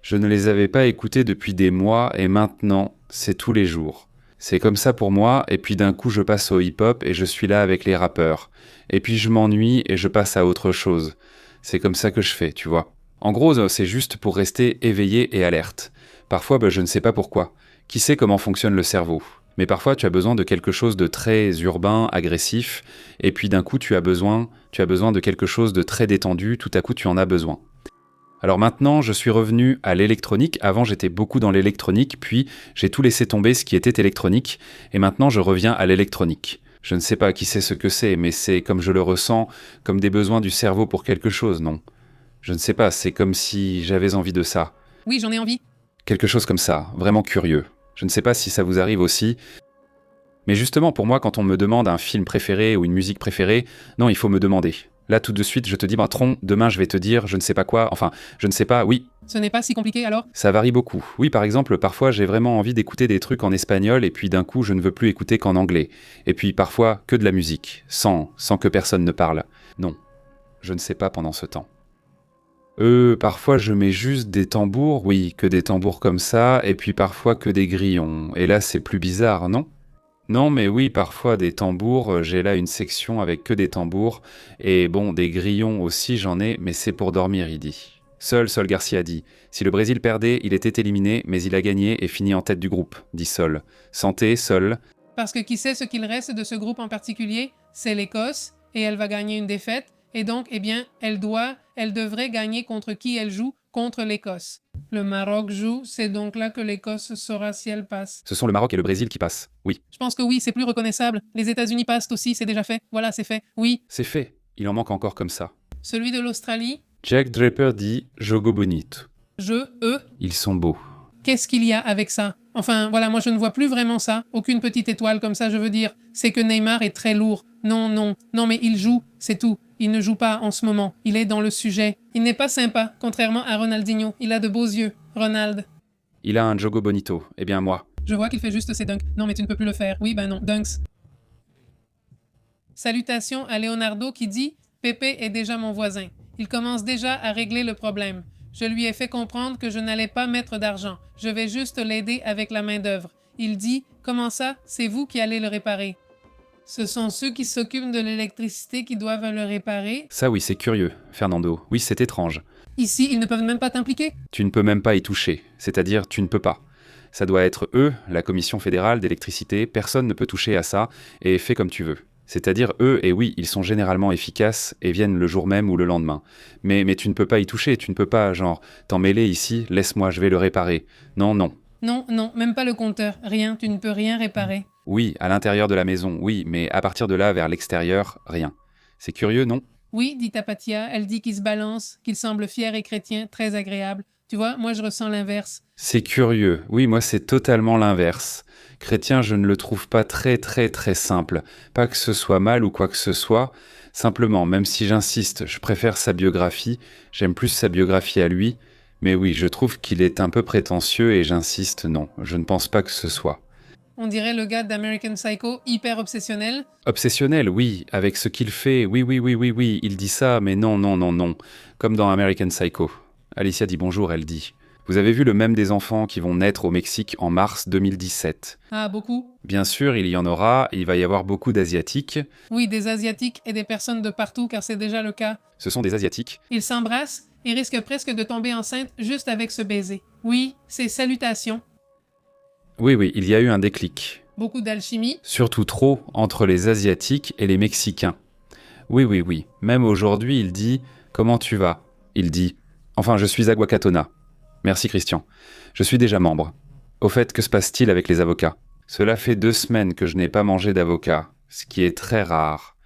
Je ne les avais pas écoutés depuis des mois et maintenant, c'est tous les jours. C'est comme ça pour moi, et puis d'un coup je passe au hip-hop et je suis là avec les rappeurs. Et puis je m'ennuie et je passe à autre chose. C'est comme ça que je fais, tu vois. En gros, c'est juste pour rester éveillé et alerte. Parfois, je ne sais pas pourquoi. Qui sait comment fonctionne le cerveau? Mais parfois, tu as besoin de quelque chose de très urbain, agressif, et puis d'un coup, tu as besoin de quelque chose de très détendu, tout à coup, tu en as besoin. Alors maintenant, je suis revenu à l'électronique. Avant, j'étais beaucoup dans l'électronique, puis j'ai tout laissé tomber ce qui était électronique, et maintenant, je reviens à l'électronique. Je ne sais pas qui sait ce que c'est, mais c'est comme je le ressens, comme des besoins du cerveau pour quelque chose, non? Je ne sais pas, c'est comme si j'avais envie de ça. Oui, j'en ai envie. Quelque chose comme ça, vraiment curieux. Je ne sais pas si ça vous arrive aussi, mais justement, pour moi, quand on me demande un film préféré ou une musique préférée, non, il faut me demander. Là, tout de suite, je te dis, Tron, demain, je vais te dire, je ne sais pas quoi, enfin, je ne sais pas, oui. Ce n'est pas si compliqué alors? Ça varie beaucoup. Oui, par exemple, parfois, j'ai vraiment envie d'écouter des trucs en espagnol, et puis d'un coup, je ne veux plus écouter qu'en anglais. Et puis, parfois, que de la musique, sans que personne ne parle. Non, je ne sais pas pendant ce temps. Parfois je mets juste des tambours, oui, que des tambours comme ça, et puis parfois que des grillons. Et là c'est plus bizarre, non? Non, mais oui, parfois des tambours, j'ai là une section avec que des tambours, et bon, des grillons aussi j'en ai, mais c'est pour dormir, il dit. Sol Garcia dit. Si le Brésil perdait, il était éliminé, mais il a gagné et fini en tête du groupe, dit Sol. Santé, Sol. Parce que qui sait ce qu'il reste de ce groupe en particulier? C'est l'Écosse, et elle va gagner une défaite, et donc, eh bien, elle devrait gagner contre qui elle joue? Contre l'Écosse. Le Maroc joue, c'est donc là que l'Écosse saura si elle passe. Ce sont le Maroc et le Brésil qui passent, oui. Je pense que oui, c'est plus reconnaissable. Les États-Unis passent aussi, c'est déjà fait. Voilà, c'est fait. Oui. C'est fait, il en manque encore comme ça. Celui de l'Australie? Jack Draper dit « Jogo bonito ». Eux. Ils sont beaux. Qu'est-ce qu'il y a avec ça? Enfin, voilà, moi je ne vois plus vraiment ça. Aucune petite étoile comme ça, je veux dire. C'est que Neymar est très lourd. Non, mais il joue, c'est tout. Il ne joue pas en ce moment. Il est dans le sujet. Il n'est pas sympa, contrairement à Ronaldinho. Il a de beaux yeux, Ronald. Il a un jogo bonito. Eh bien moi. Je vois qu'il fait juste ses dunks. Non, mais tu ne peux plus le faire. Oui, non, dunks. Salutations à Leonardo qui dit « Pépé est déjà mon voisin. Il commence déjà à régler le problème. Je lui ai fait comprendre que je n'allais pas mettre d'argent. Je vais juste l'aider avec la main-d'œuvre. Il dit « Comment ça? C'est vous qui allez le réparer. » Ce sont ceux qui s'occupent de l'électricité qui doivent le réparer. Ça oui, c'est curieux, Fernando. Oui, c'est étrange. Ici, ils ne peuvent même pas t'impliquer. Tu ne peux même pas y toucher. C'est-à-dire, tu ne peux pas. Ça doit être eux, la Commission fédérale d'électricité. Personne ne peut toucher à ça et fais comme tu veux. C'est-à-dire eux, et oui, ils sont généralement efficaces et viennent le jour même ou le lendemain. Mais tu ne peux pas y toucher, tu ne peux pas, genre, t'en mêler ici, laisse-moi, je vais le réparer. Non. Non, même pas le compteur. Rien, tu ne peux rien réparer. Oui, à l'intérieur de la maison, oui, mais à partir de là, vers l'extérieur, rien. C'est curieux, non? Oui, dit Tapatia, elle dit qu'il se balance, qu'il semble fier et chrétien, très agréable. Tu vois, moi je ressens l'inverse. C'est curieux. Oui, moi c'est totalement l'inverse. Chrétien, je ne le trouve pas très simple. Pas que ce soit mal ou quoi que ce soit. Simplement, même si j'insiste, je préfère sa biographie, j'aime plus sa biographie à lui. Mais oui, je trouve qu'il est un peu prétentieux et j'insiste, non, je ne pense pas que ce soit. On dirait le gars d'American Psycho, hyper obsessionnel. Obsessionnel, oui, avec ce qu'il fait, oui, il dit ça, mais non. Comme dans American Psycho. Alicia dit bonjour, elle dit. Vous avez vu le mème des enfants qui vont naître au Mexique en mars 2017? Ah, beaucoup? Bien sûr, il y en aura, il va y avoir beaucoup d'Asiatiques. Oui, des Asiatiques et des personnes de partout, car c'est déjà le cas. Ce sont des Asiatiques. Ils s'embrassent et risquent presque de tomber enceinte juste avec ce baiser. Oui, c'est salutations. Oui, il y a eu un déclic. Beaucoup d'alchimie. Surtout trop entre les Asiatiques et les Mexicains. Oui. Même aujourd'hui, il dit « Comment tu vas ?» Il dit « Enfin, je suis Aguacatona. » Merci Christian. Je suis déjà membre. Au fait, que se passe-t-il avec les avocats? Cela fait 2 semaines que je n'ai pas mangé d'avocat, ce qui est très rare.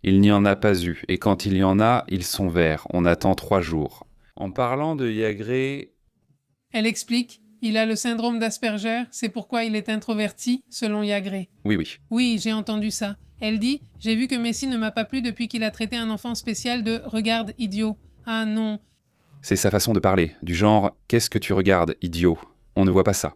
Il n'y en a pas eu, et quand il y en a, ils sont verts. On attend 3 jours. En parlant de Yagré... Elle explique. Il a le syndrome d'Asperger, c'est pourquoi il est introverti, selon Yagré. Oui. Oui, j'ai entendu ça. Elle dit « J'ai vu que Messi ne m'a pas plu depuis qu'il a traité un enfant spécial de « regarde, idiot ». Ah non. C'est sa façon de parler, du genre « Qu'est-ce que tu regardes, idiot ?» On ne voit pas ça.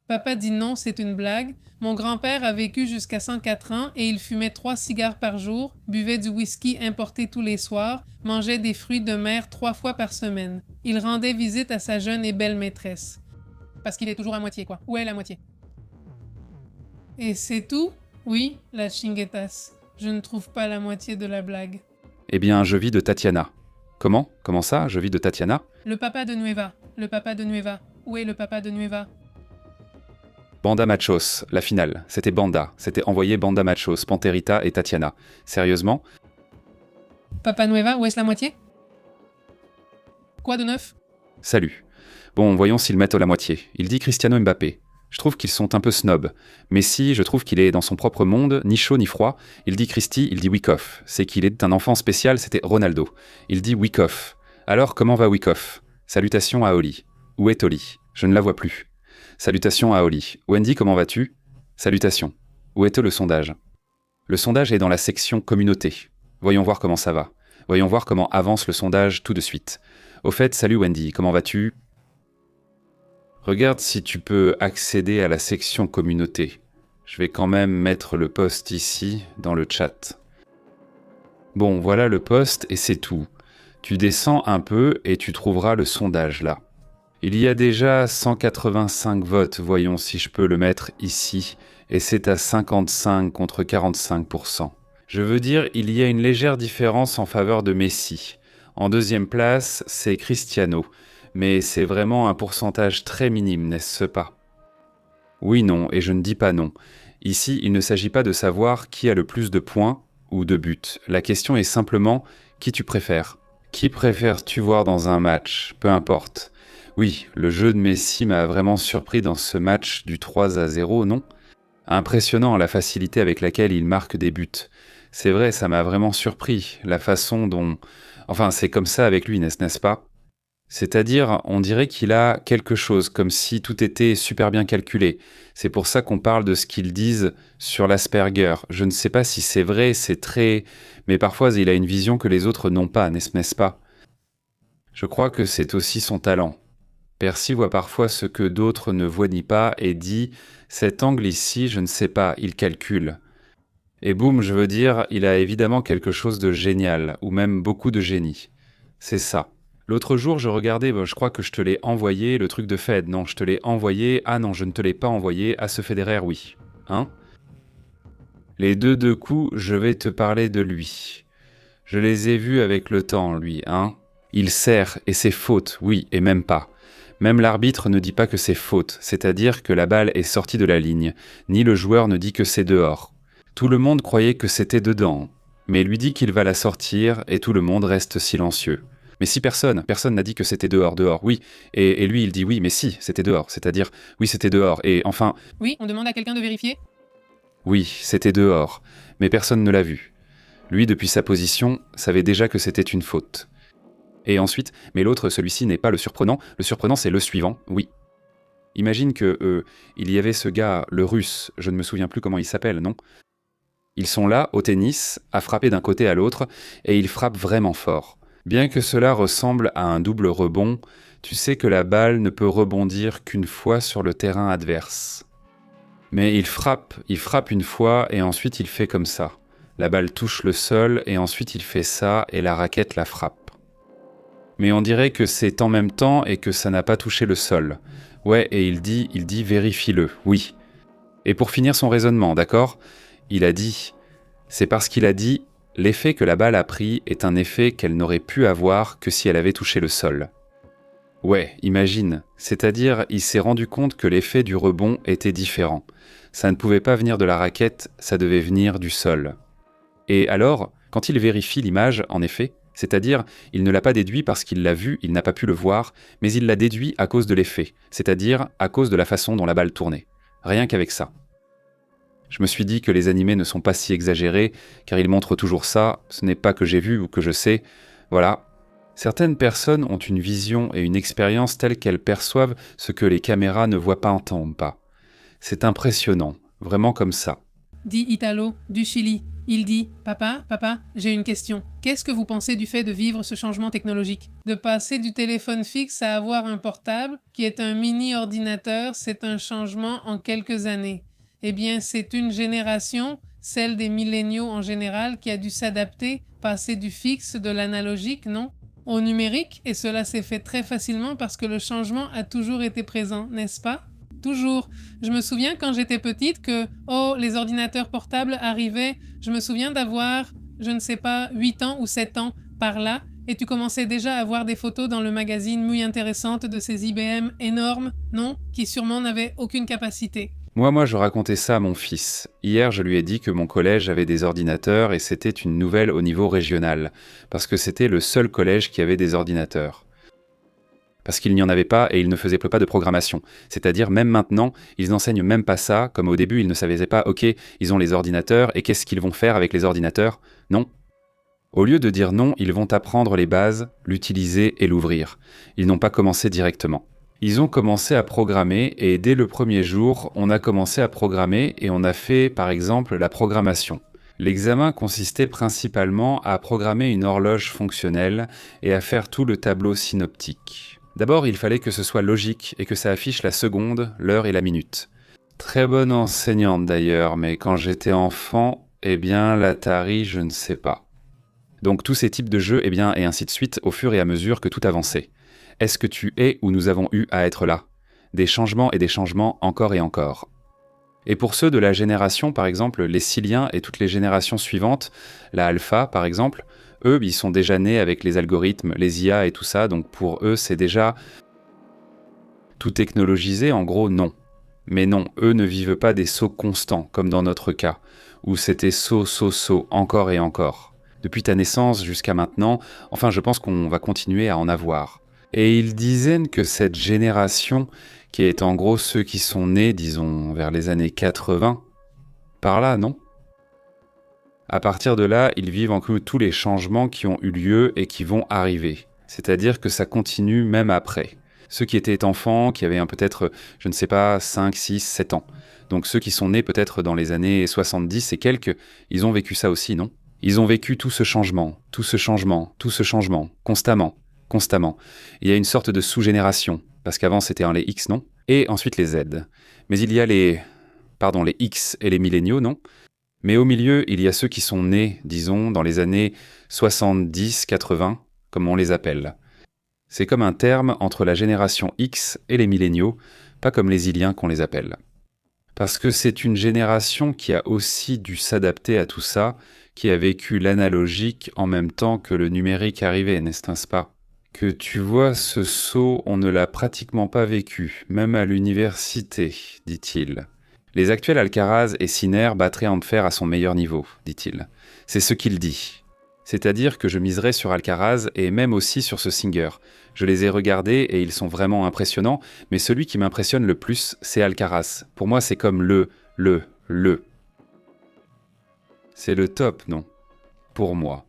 Papa dit non, c'est une blague. Mon grand-père a vécu jusqu'à 104 ans et il fumait 3 cigares par jour, buvait du whisky importé tous les soirs, mangeait des fruits de mer 3 fois par semaine. Il rendait visite à sa jeune et belle maîtresse. Parce qu'il est toujours à moitié, quoi. Où est la moitié? Et c'est tout? Oui, la chinguetas. Je ne trouve pas la moitié de la blague. Eh bien, je vis de Tatiana. Comment? Comment ça, je vis de Tatiana? Le papa de Nueva. Le papa de Nueva. Où est le papa de Nueva? Banda Machos, la finale. C'était Banda. C'était envoyé Banda Machos, Panterita et Tatiana. Sérieusement? Papa Nueva, où est-ce la moitié? Quoi de neuf? Salut. Bon, voyons s'ils mettent la moitié. Il dit Cristiano Mbappé. Je trouve qu'ils sont un peu snobs. Messi, je trouve qu'il est dans son propre monde, ni chaud ni froid. Il dit Christy, il dit Wyckoff. C'est qu'il est un enfant spécial, c'était Ronaldo. Il dit Wyckoff. Alors, comment va Wyckoff? Salutations à Oli. Où est Oli? Je ne la vois plus. Salutations à Oli. Wendy, comment vas-tu? Salutations. Où est le sondage? Le sondage est dans la section communauté. Voyons voir comment ça va. Voyons voir comment avance le sondage tout de suite. Au fait, salut Wendy, comment vas-tu? Regarde si tu peux accéder à la section communauté. Je vais quand même mettre le post ici, dans le chat. Bon, voilà le post et c'est tout. Tu descends un peu et tu trouveras le sondage là. Il y a déjà 185 votes, voyons si je peux le mettre ici, et c'est à 55 contre 45%. Je veux dire, il y a une légère différence en faveur de Messi. En deuxième place, c'est Cristiano. Mais c'est vraiment un pourcentage très minime, n'est-ce pas? Oui, non, et je ne dis pas non. Ici, il ne s'agit pas de savoir qui a le plus de points ou de buts. La question est simplement qui tu préfères. Qui préfères-tu voir dans un match? Peu importe. Oui, le jeu de Messi m'a vraiment surpris dans ce match du 3-0, non? Impressionnant la facilité avec laquelle il marque des buts. C'est vrai, ça m'a vraiment surpris, la façon dont... Enfin, c'est comme ça avec lui, n'est-ce pas? C'est-à-dire, on dirait qu'il a quelque chose, comme si tout était super bien calculé. C'est pour ça qu'on parle de ce qu'ils disent sur l'Asperger. Je ne sais pas si c'est vrai, c'est très... Mais parfois, il a une vision que les autres n'ont pas, n'est-ce pas? Je crois que c'est aussi son talent. Percy voit parfois ce que d'autres ne voient ni pas et dit « Cet angle ici, je ne sais pas, il calcule ». Et boum, je veux dire, il a évidemment quelque chose de génial, ou même beaucoup de génie. C'est ça. L'autre jour, je regardais, je crois que je te l'ai envoyé, le truc de Fed. Non, je te l'ai envoyé. Ah non, je ne te l'ai pas envoyé. À ce Federer, oui. Hein? Les deux coups, je vais te parler de lui. Je les ai vus avec le temps, lui, hein? Il sert, et c'est faute, oui, et même pas. Même l'arbitre ne dit pas que c'est faute, c'est-à-dire que la balle est sortie de la ligne, ni le joueur ne dit que c'est dehors. Tout le monde croyait que c'était dedans, mais lui dit qu'il va la sortir, et tout le monde reste silencieux. Mais si personne n'a dit que c'était dehors, oui. Et lui, il dit oui, mais si, c'était dehors. C'est-à-dire, oui, c'était dehors. Et enfin... Oui, on demande à quelqu'un de vérifier? Oui, c'était dehors. Mais personne ne l'a vu. Lui, depuis sa position, savait déjà que c'était une faute. Et ensuite, mais l'autre, celui-ci n'est pas le surprenant. Le surprenant, c'est le suivant, oui. Imagine que il y avait ce gars, le russe, je ne me souviens plus comment il s'appelle, non? Ils sont là, au tennis, à frapper d'un côté à l'autre, et ils frappent vraiment fort. Bien que cela ressemble à un double rebond, tu sais que la balle ne peut rebondir qu'une fois sur le terrain adverse. Mais il frappe une fois et ensuite il fait comme ça. La balle touche le sol et ensuite il fait ça et la raquette la frappe. Mais on dirait que c'est en même temps et que ça n'a pas touché le sol. Ouais, et il dit vérifie-le, oui. Et pour finir son raisonnement, d'accord? Il a dit, c'est parce qu'il a dit, l'effet que la balle a pris est un effet qu'elle n'aurait pu avoir que si elle avait touché le sol. Ouais, imagine, c'est-à-dire il s'est rendu compte que l'effet du rebond était différent. Ça ne pouvait pas venir de la raquette, ça devait venir du sol. Et alors, quand il vérifie l'image, en effet, c'est-à-dire il ne l'a pas déduit parce qu'il l'a vu, il n'a pas pu le voir, mais il l'a déduit à cause de l'effet, c'est-à-dire à cause de la façon dont la balle tournait. Rien qu'avec ça. Je me suis dit que les animés ne sont pas si exagérés, car ils montrent toujours ça, ce n'est pas que j'ai vu ou que je sais, voilà. Certaines personnes ont une vision et une expérience telles qu'elles perçoivent ce que les caméras ne voient pas, entendent pas. C'est impressionnant, vraiment comme ça. Dit Italo, du Chili. Il dit « Papa, j'ai une question. Qu'est-ce que vous pensez du fait de vivre ce changement technologique? De passer du téléphone fixe à avoir un portable, qui est un mini-ordinateur, c'est un changement en quelques années. Eh bien, c'est une génération, celle des milléniaux en général, qui a dû s'adapter, passer du fixe, de l'analogique, non, au numérique, et cela s'est fait très facilement parce que le changement a toujours été présent, n'est-ce pas? Toujours. Je me souviens quand j'étais petite que, les ordinateurs portables arrivaient. Je me souviens d'avoir, je ne sais pas, 8 ans ou 7 ans par là, et tu commençais déjà à voir des photos dans le magazine muy intéressantes de ces IBM énormes, non? Qui sûrement n'avaient aucune capacité. Moi, je racontais ça à mon fils. Hier, je lui ai dit que mon collège avait des ordinateurs et c'était une nouvelle au niveau régional, parce que c'était le seul collège qui avait des ordinateurs. Parce qu'il n'y en avait pas et ils ne faisaient pas de programmation. C'est-à-dire, même maintenant, ils n'enseignent même pas ça, comme au début, ils ne savaient pas, ok, ils ont les ordinateurs et qu'est-ce qu'ils vont faire avec les ordinateurs? Non. Au lieu de dire non, ils vont apprendre les bases, l'utiliser et l'ouvrir. Ils n'ont pas commencé directement. Ils ont commencé à programmer et dès le premier jour, on a commencé à programmer et on a fait par exemple la programmation. L'examen consistait principalement à programmer une horloge fonctionnelle et à faire tout le tableau synoptique. D'abord, il fallait que ce soit logique et que ça affiche la seconde, l'heure et la minute. Très bonne enseignante d'ailleurs, mais quand j'étais enfant, l'Atari, je ne sais pas. Donc tous ces types de jeux, et ainsi de suite, au fur et à mesure que tout avançait. Est-ce que tu es ou nous avons eu à être là? Des changements et des changements encore et encore. Et pour ceux de la génération, par exemple, les Siliens et toutes les générations suivantes, la Alpha par exemple, eux, ils sont déjà nés avec les algorithmes, les IA et tout ça, donc pour eux, c'est déjà tout technologisé, en gros, non. Mais non, eux ne vivent pas des sauts constants, comme dans notre cas, où c'était saut, encore et encore. Depuis ta naissance jusqu'à maintenant, enfin je pense qu'on va continuer à en avoir. Et ils disaient que cette génération, qui est en gros ceux qui sont nés, disons, vers les années 80, par là, non? À partir de là, ils vivent encore tous les changements qui ont eu lieu et qui vont arriver. C'est-à-dire que ça continue même après. Ceux qui étaient enfants, qui avaient peut-être, je ne sais pas, 5, 6, 7 ans. Donc ceux qui sont nés peut-être dans les années 70 et quelques, ils ont vécu ça aussi, non? Ils ont vécu tout ce changement, constamment. Il y a une sorte de sous-génération, parce qu'avant c'était les X, non? Et ensuite les Z. Mais il y a les X et les milléniaux, non? Mais au milieu, il y a ceux qui sont nés, disons, dans les années 70-80, comme on les appelle. C'est comme un terme entre la génération X et les milléniaux, pas comme les Iliens qu'on les appelle. Parce que c'est une génération qui a aussi dû s'adapter à tout ça, qui a vécu l'analogique en même temps que le numérique arrivait, n'est-ce pas? Que tu vois, ce saut, on ne l'a pratiquement pas vécu, même à l'université, dit-il. Les actuels Alcaraz et Sinner battraient Ampère à son meilleur niveau, dit-il. C'est ce qu'il dit. C'est-à-dire que je miserais sur Alcaraz et même aussi sur ce Singer. Je les ai regardés et ils sont vraiment impressionnants, mais celui qui m'impressionne le plus, c'est Alcaraz. Pour moi, c'est comme le. C'est le top, non? Pour moi.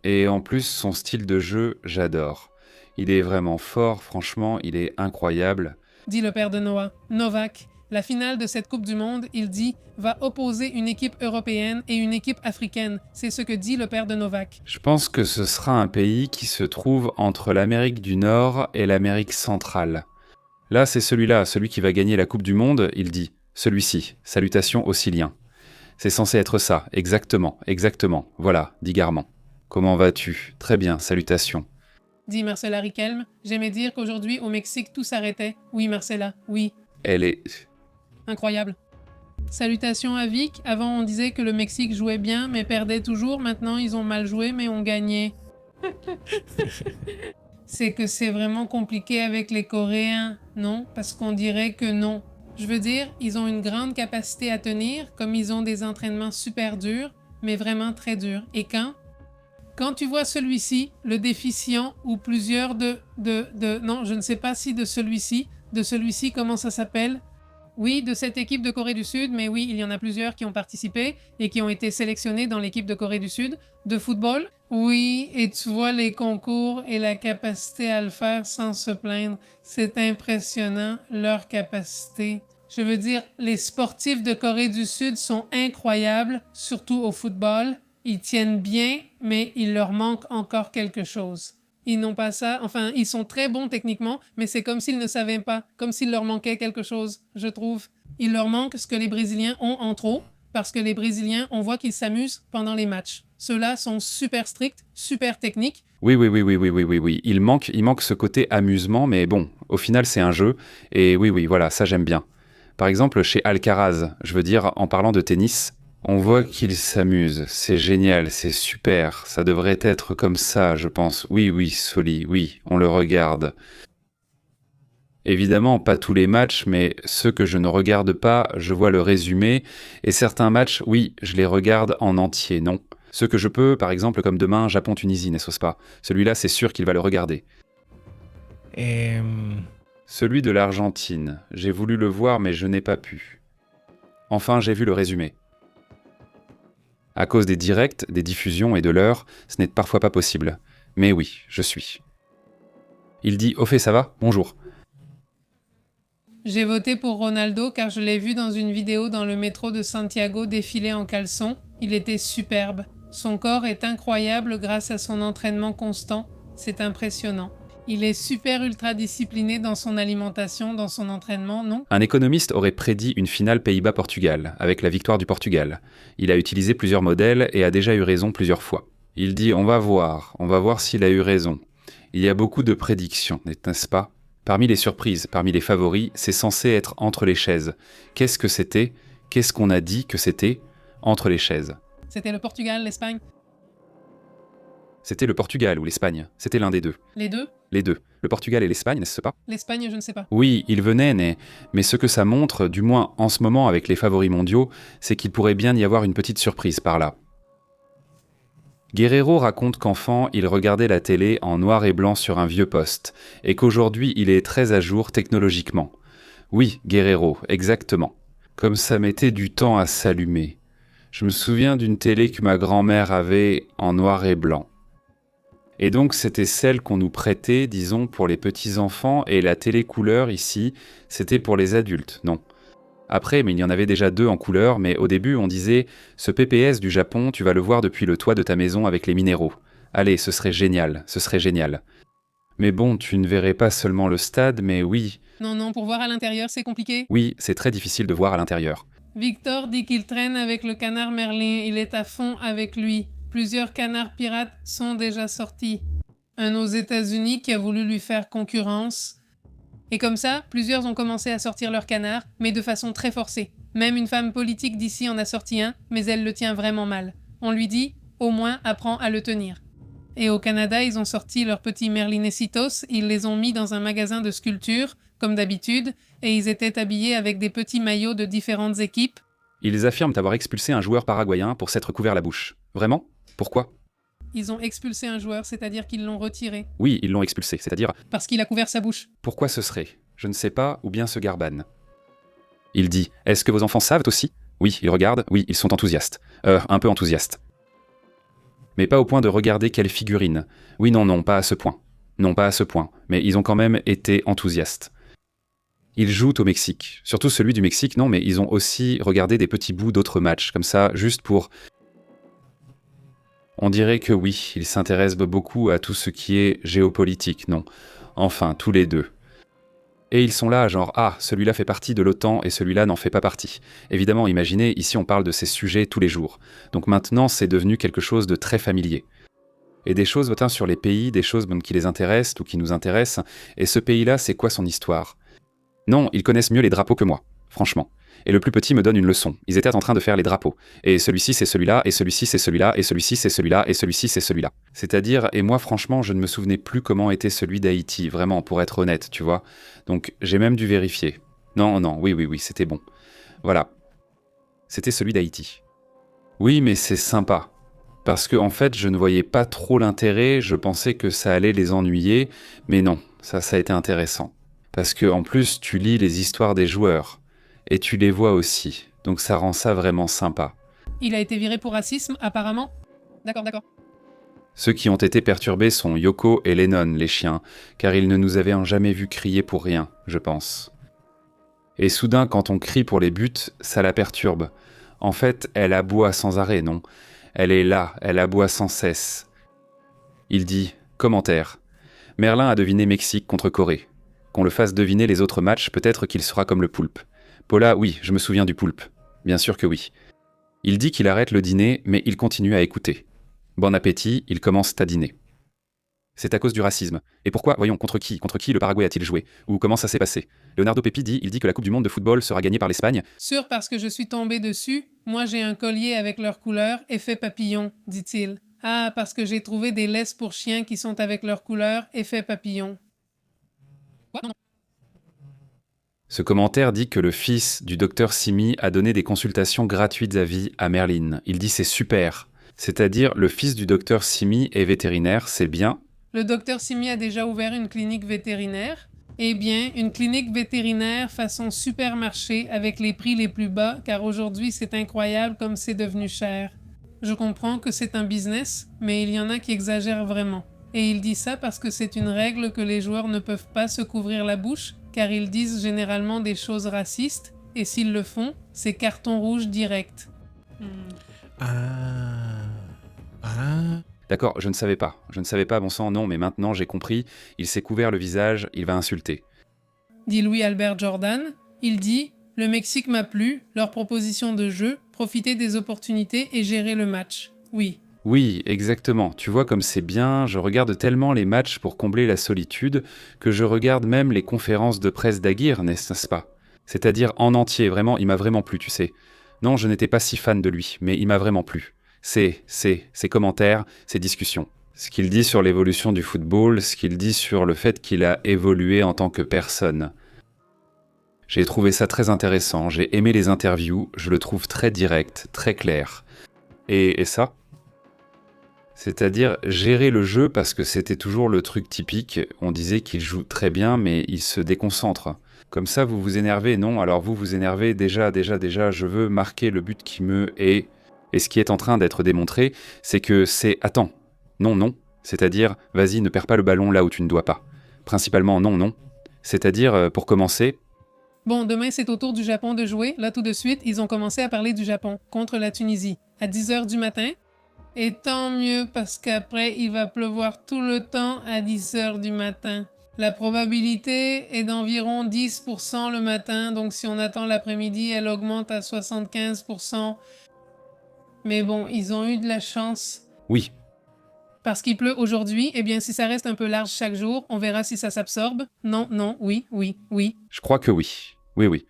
Et en plus, son style de jeu, j'adore. Il est vraiment fort, franchement, il est incroyable. Dit le père de Noah, Novak. La finale de cette Coupe du Monde, il dit, va opposer une équipe européenne et une équipe africaine. C'est ce que dit le père de Novak. Je pense que ce sera un pays qui se trouve entre l'Amérique du Nord et l'Amérique centrale. Là, c'est celui-là, celui qui va gagner la Coupe du Monde, il dit. Celui-ci, salutations aux Siliens. C'est censé être ça, exactement. Voilà, dit Garman. Comment vas-tu? Très bien, salutations. Dit Marcella Riquelme. J'aimais dire qu'aujourd'hui, au Mexique, tout s'arrêtait. Oui, Marcella, oui. Elle est... Incroyable. Salutations à Vic. Avant, on disait que le Mexique jouait bien, mais perdait toujours. Maintenant, ils ont mal joué, mais ont gagné. C'est que c'est vraiment compliqué avec les Coréens, non? Parce qu'on dirait que non. Je veux dire, ils ont une grande capacité à tenir, comme ils ont des entraînements super durs, mais vraiment très durs. Et quand tu vois celui-ci, le déficient, ou plusieurs non, je ne sais pas si de celui-ci, comment ça s'appelle? Oui, de cette équipe de Corée du Sud, mais oui, il y en a plusieurs qui ont participé et qui ont été sélectionnés dans l'équipe de Corée du Sud de football. Oui, et tu vois les concours et la capacité à le faire sans se plaindre. C'est impressionnant, leur capacité. Je veux dire, les sportifs de Corée du Sud sont incroyables, surtout au football. Ils tiennent bien, mais il leur manque encore quelque chose. Ils n'ont pas ça, enfin, ils sont très bons techniquement, mais c'est comme s'ils ne savaient pas, comme s'il leur manquait quelque chose, je trouve. Il leur manque ce que les Brésiliens ont en trop, parce que les Brésiliens, on voit qu'ils s'amusent pendant les matchs. Ceux-là sont super stricts, super techniques. Oui. Il manque ce côté amusement, mais bon, au final, c'est un jeu, et oui, voilà, ça j'aime bien. Par exemple, chez Alcaraz, je veux dire, en parlant de tennis, on voit qu'il s'amuse. C'est génial, c'est super. Ça devrait être comme ça, je pense. Oui, oui, Soli, oui, on le regarde. Évidemment, pas tous les matchs, mais ceux que je ne regarde pas, je vois le résumé. Et certains matchs, oui, je les regarde en entier, non. Ceux que je peux, par exemple, comme demain, Japon-Tunisie, n'est-ce pas? Celui-là, c'est sûr qu'il va le regarder. Celui de l'Argentine, j'ai voulu le voir, mais je n'ai pas pu. Enfin, j'ai vu le résumé. À cause des directs, des diffusions et de l'heure, ce n'est parfois pas possible. Mais oui, je suis. Il dit « Au fait, ça va? Bonjour ». J'ai voté pour Ronaldo car je l'ai vu dans une vidéo dans le métro de Santiago défiler en caleçon. Il était superbe. Son corps est incroyable grâce à son entraînement constant. C'est impressionnant. Il est super ultra discipliné dans son alimentation, dans son entraînement, non? Un économiste aurait prédit une finale Pays-Bas-Portugal, avec la victoire du Portugal. Il a utilisé plusieurs modèles et a déjà eu raison plusieurs fois. Il dit « On va voir s'il a eu raison ». Il y a beaucoup de prédictions, n'est-ce pas? Parmi les surprises, parmi les favoris, c'est censé être entre les chaises. Qu'est-ce que c'était? Qu'est-ce qu'on a dit que c'était? Entre les chaises. C'était le Portugal, l'Espagne? C'était le Portugal ou l'Espagne. C'était l'un des deux. Les deux? Les deux. Le Portugal et l'Espagne, n'est-ce pas? L'Espagne, je ne sais pas. Oui, il venait, mais ce que ça montre, du moins en ce moment avec les favoris mondiaux, c'est qu'il pourrait bien y avoir une petite surprise par là. Guerrero raconte qu'enfant, il regardait la télé en noir et blanc sur un vieux poste, et qu'aujourd'hui il est très à jour technologiquement. Oui, Guerrero, exactement. Comme ça mettait du temps à s'allumer. Je me souviens d'une télé que ma grand-mère avait en noir et blanc. Et donc c'était celle qu'on nous prêtait, disons, pour les petits-enfants, et la télé couleur ici, c'était pour les adultes, non. Après, mais il y en avait déjà 2 en couleur, mais au début on disait « Ce PPS du Japon, tu vas le voir depuis le toit de ta maison avec les minéraux. Allez, ce serait génial, ce serait génial. » Mais bon, tu ne verrais pas seulement le stade, mais oui. Non, pour voir à l'intérieur, c'est compliqué. Oui, c'est très difficile de voir à l'intérieur. Victor dit qu'il traîne avec le canard Merlin, il est à fond avec lui. Plusieurs canards pirates sont déjà sortis. Un aux États-Unis qui a voulu lui faire concurrence. Et comme ça, plusieurs ont commencé à sortir leur canard, mais de façon très forcée. Même une femme politique d'ici en a sorti un, mais elle le tient vraiment mal. On lui dit « au moins apprends à le tenir ». Et au Canada, ils ont sorti leurs petits merlinecitos, ils les ont mis dans un magasin de sculpture, comme d'habitude, et ils étaient habillés avec des petits maillots de différentes équipes. Ils affirment avoir expulsé un joueur paraguayen pour s'être couvert la bouche. Vraiment? Pourquoi? Ils ont expulsé un joueur, c'est-à-dire qu'ils l'ont retiré. Oui, ils l'ont expulsé, c'est-à-dire... Parce qu'il a couvert sa bouche. Pourquoi ce serait? Je ne sais pas, ou bien ce Garban. Il dit « Est-ce que vos enfants savent aussi ?» Oui, ils regardent, oui, ils sont enthousiastes. Un peu enthousiastes. Mais pas au point de regarder quelle figurine. Oui, non, pas à ce point. Non, pas à ce point, mais ils ont quand même été enthousiastes. Ils jouent au Mexique. Surtout celui du Mexique, non, mais ils ont aussi regardé des petits bouts d'autres matchs, comme ça, juste pour... On dirait que oui, ils s'intéressent beaucoup à tout ce qui est géopolitique, non. Enfin, tous les deux. Et ils sont là, genre, ah, celui-là fait partie de l'OTAN et celui-là n'en fait pas partie. Évidemment, imaginez, ici on parle de ces sujets tous les jours. Donc maintenant, c'est devenu quelque chose de très familier. Et des choses sur les pays, des choses qui les intéressent ou qui nous intéressent. Et ce pays-là, c'est quoi son histoire? Non, ils connaissent mieux les drapeaux que moi, franchement. Et le plus petit me donne une leçon. Ils étaient en train de faire les drapeaux. Et celui-ci c'est celui-là, et celui-ci c'est celui-là, et celui-ci c'est celui-là, et celui-ci c'est celui-là. C'est-à-dire, et moi franchement, je ne me souvenais plus comment était celui d'Haïti, vraiment, pour être honnête, tu vois. Donc j'ai même dû vérifier. Non, oui, c'était bon. Voilà. C'était celui d'Haïti. Oui, mais c'est sympa. Parce que en fait, je ne voyais pas trop l'intérêt, je pensais que ça allait les ennuyer, mais non, ça a été intéressant. Parce que en plus, tu lis les histoires des joueurs. Et tu les vois aussi, donc ça rend ça vraiment sympa. Il a été viré pour racisme, apparemment? D'accord. Ceux qui ont été perturbés sont Yoko et Lennon, les chiens, car ils ne nous avaient jamais vus crier pour rien, je pense. Et soudain, quand on crie pour les buts, ça la perturbe. En fait, elle aboie sans arrêt, non? Elle est là, elle aboie sans cesse. Il dit, commentaire. Merlin a deviné Mexique contre Corée. Qu'on le fasse deviner les autres matchs, peut-être qu'il sera comme le poulpe. Paula, oui, je me souviens du poulpe. Bien sûr que oui. Il dit qu'il arrête le dîner, mais il continue à écouter. Bon appétit, ils commencent à dîner. C'est à cause du racisme. Et pourquoi? Voyons, contre qui? Contre qui le Paraguay a-t-il joué? Ou comment ça s'est passé? Leonardo Pepi dit que la Coupe du Monde de football sera gagnée par l'Espagne. Sûr parce que je suis tombé dessus, moi j'ai un collier avec leur couleur, effet papillon, dit-il. Ah, parce que j'ai trouvé des laisses pour chiens qui sont avec leur couleur, effet papillon. Quoi? Non. Ce commentaire dit que le fils du docteur Simi a donné des consultations gratuites à vie à Merlin. Il dit c'est super. C'est-à-dire, le fils du docteur Simi est vétérinaire, c'est bien. Le docteur Simi a déjà ouvert une clinique vétérinaire. Eh bien, une clinique vétérinaire façon supermarché avec les prix les plus bas, car aujourd'hui c'est incroyable comme c'est devenu cher. Je comprends que c'est un business, mais il y en a qui exagèrent vraiment. Et il dit ça parce que c'est une règle que les joueurs ne peuvent pas se couvrir la bouche, car ils disent généralement des choses racistes, et s'ils le font, c'est carton rouge direct. D'accord, je ne savais pas. Je ne savais pas, bon sang, non, mais maintenant j'ai compris. Il s'est couvert le visage, il va insulter. Dit Louis-Albert Jordan. Il dit « Le Mexique m'a plu, leur proposition de jeu, profiter des opportunités et gérer le match. Oui. » Oui, exactement. Tu vois comme c'est bien, je regarde tellement les matchs pour combler la solitude que je regarde même les conférences de presse d'Aguirre, n'est-ce pas? C'est-à-dire en entier, vraiment, il m'a vraiment plu, tu sais. Non, je n'étais pas si fan de lui, mais il m'a vraiment plu. Ses commentaires, ses discussions. Ce qu'il dit sur l'évolution du football, ce qu'il dit sur le fait qu'il a évolué en tant que personne. J'ai trouvé ça très intéressant, j'ai aimé les interviews, je le trouve très direct, très clair. Et ça? C'est-à-dire gérer le jeu parce que c'était toujours le truc typique, on disait qu'il joue très bien mais il se déconcentre. Comme ça vous vous énervez, non, alors vous vous énervez, déjà, je veux marquer le but qui me est... Et ce qui est en train d'être démontré, c'est que c'est « attends, non, c'est-à-dire « vas-y, ne perds pas le ballon là où tu ne dois pas ». Principalement non, c'est-à-dire, pour commencer... Bon, demain c'est au tour du Japon de jouer. Là tout de suite, ils ont commencé à parler du Japon, contre la Tunisie, à 10h du matin. Et tant mieux parce qu'après, il va pleuvoir tout le temps à 10h du matin. La probabilité est d'environ 10% le matin, donc si on attend l'après-midi, elle augmente à 75%. Mais bon, ils ont eu de la chance. Oui. Parce qu'il pleut aujourd'hui, eh bien si ça reste un peu large chaque jour, on verra si ça s'absorbe. Non, oui. Je crois que oui. Oui.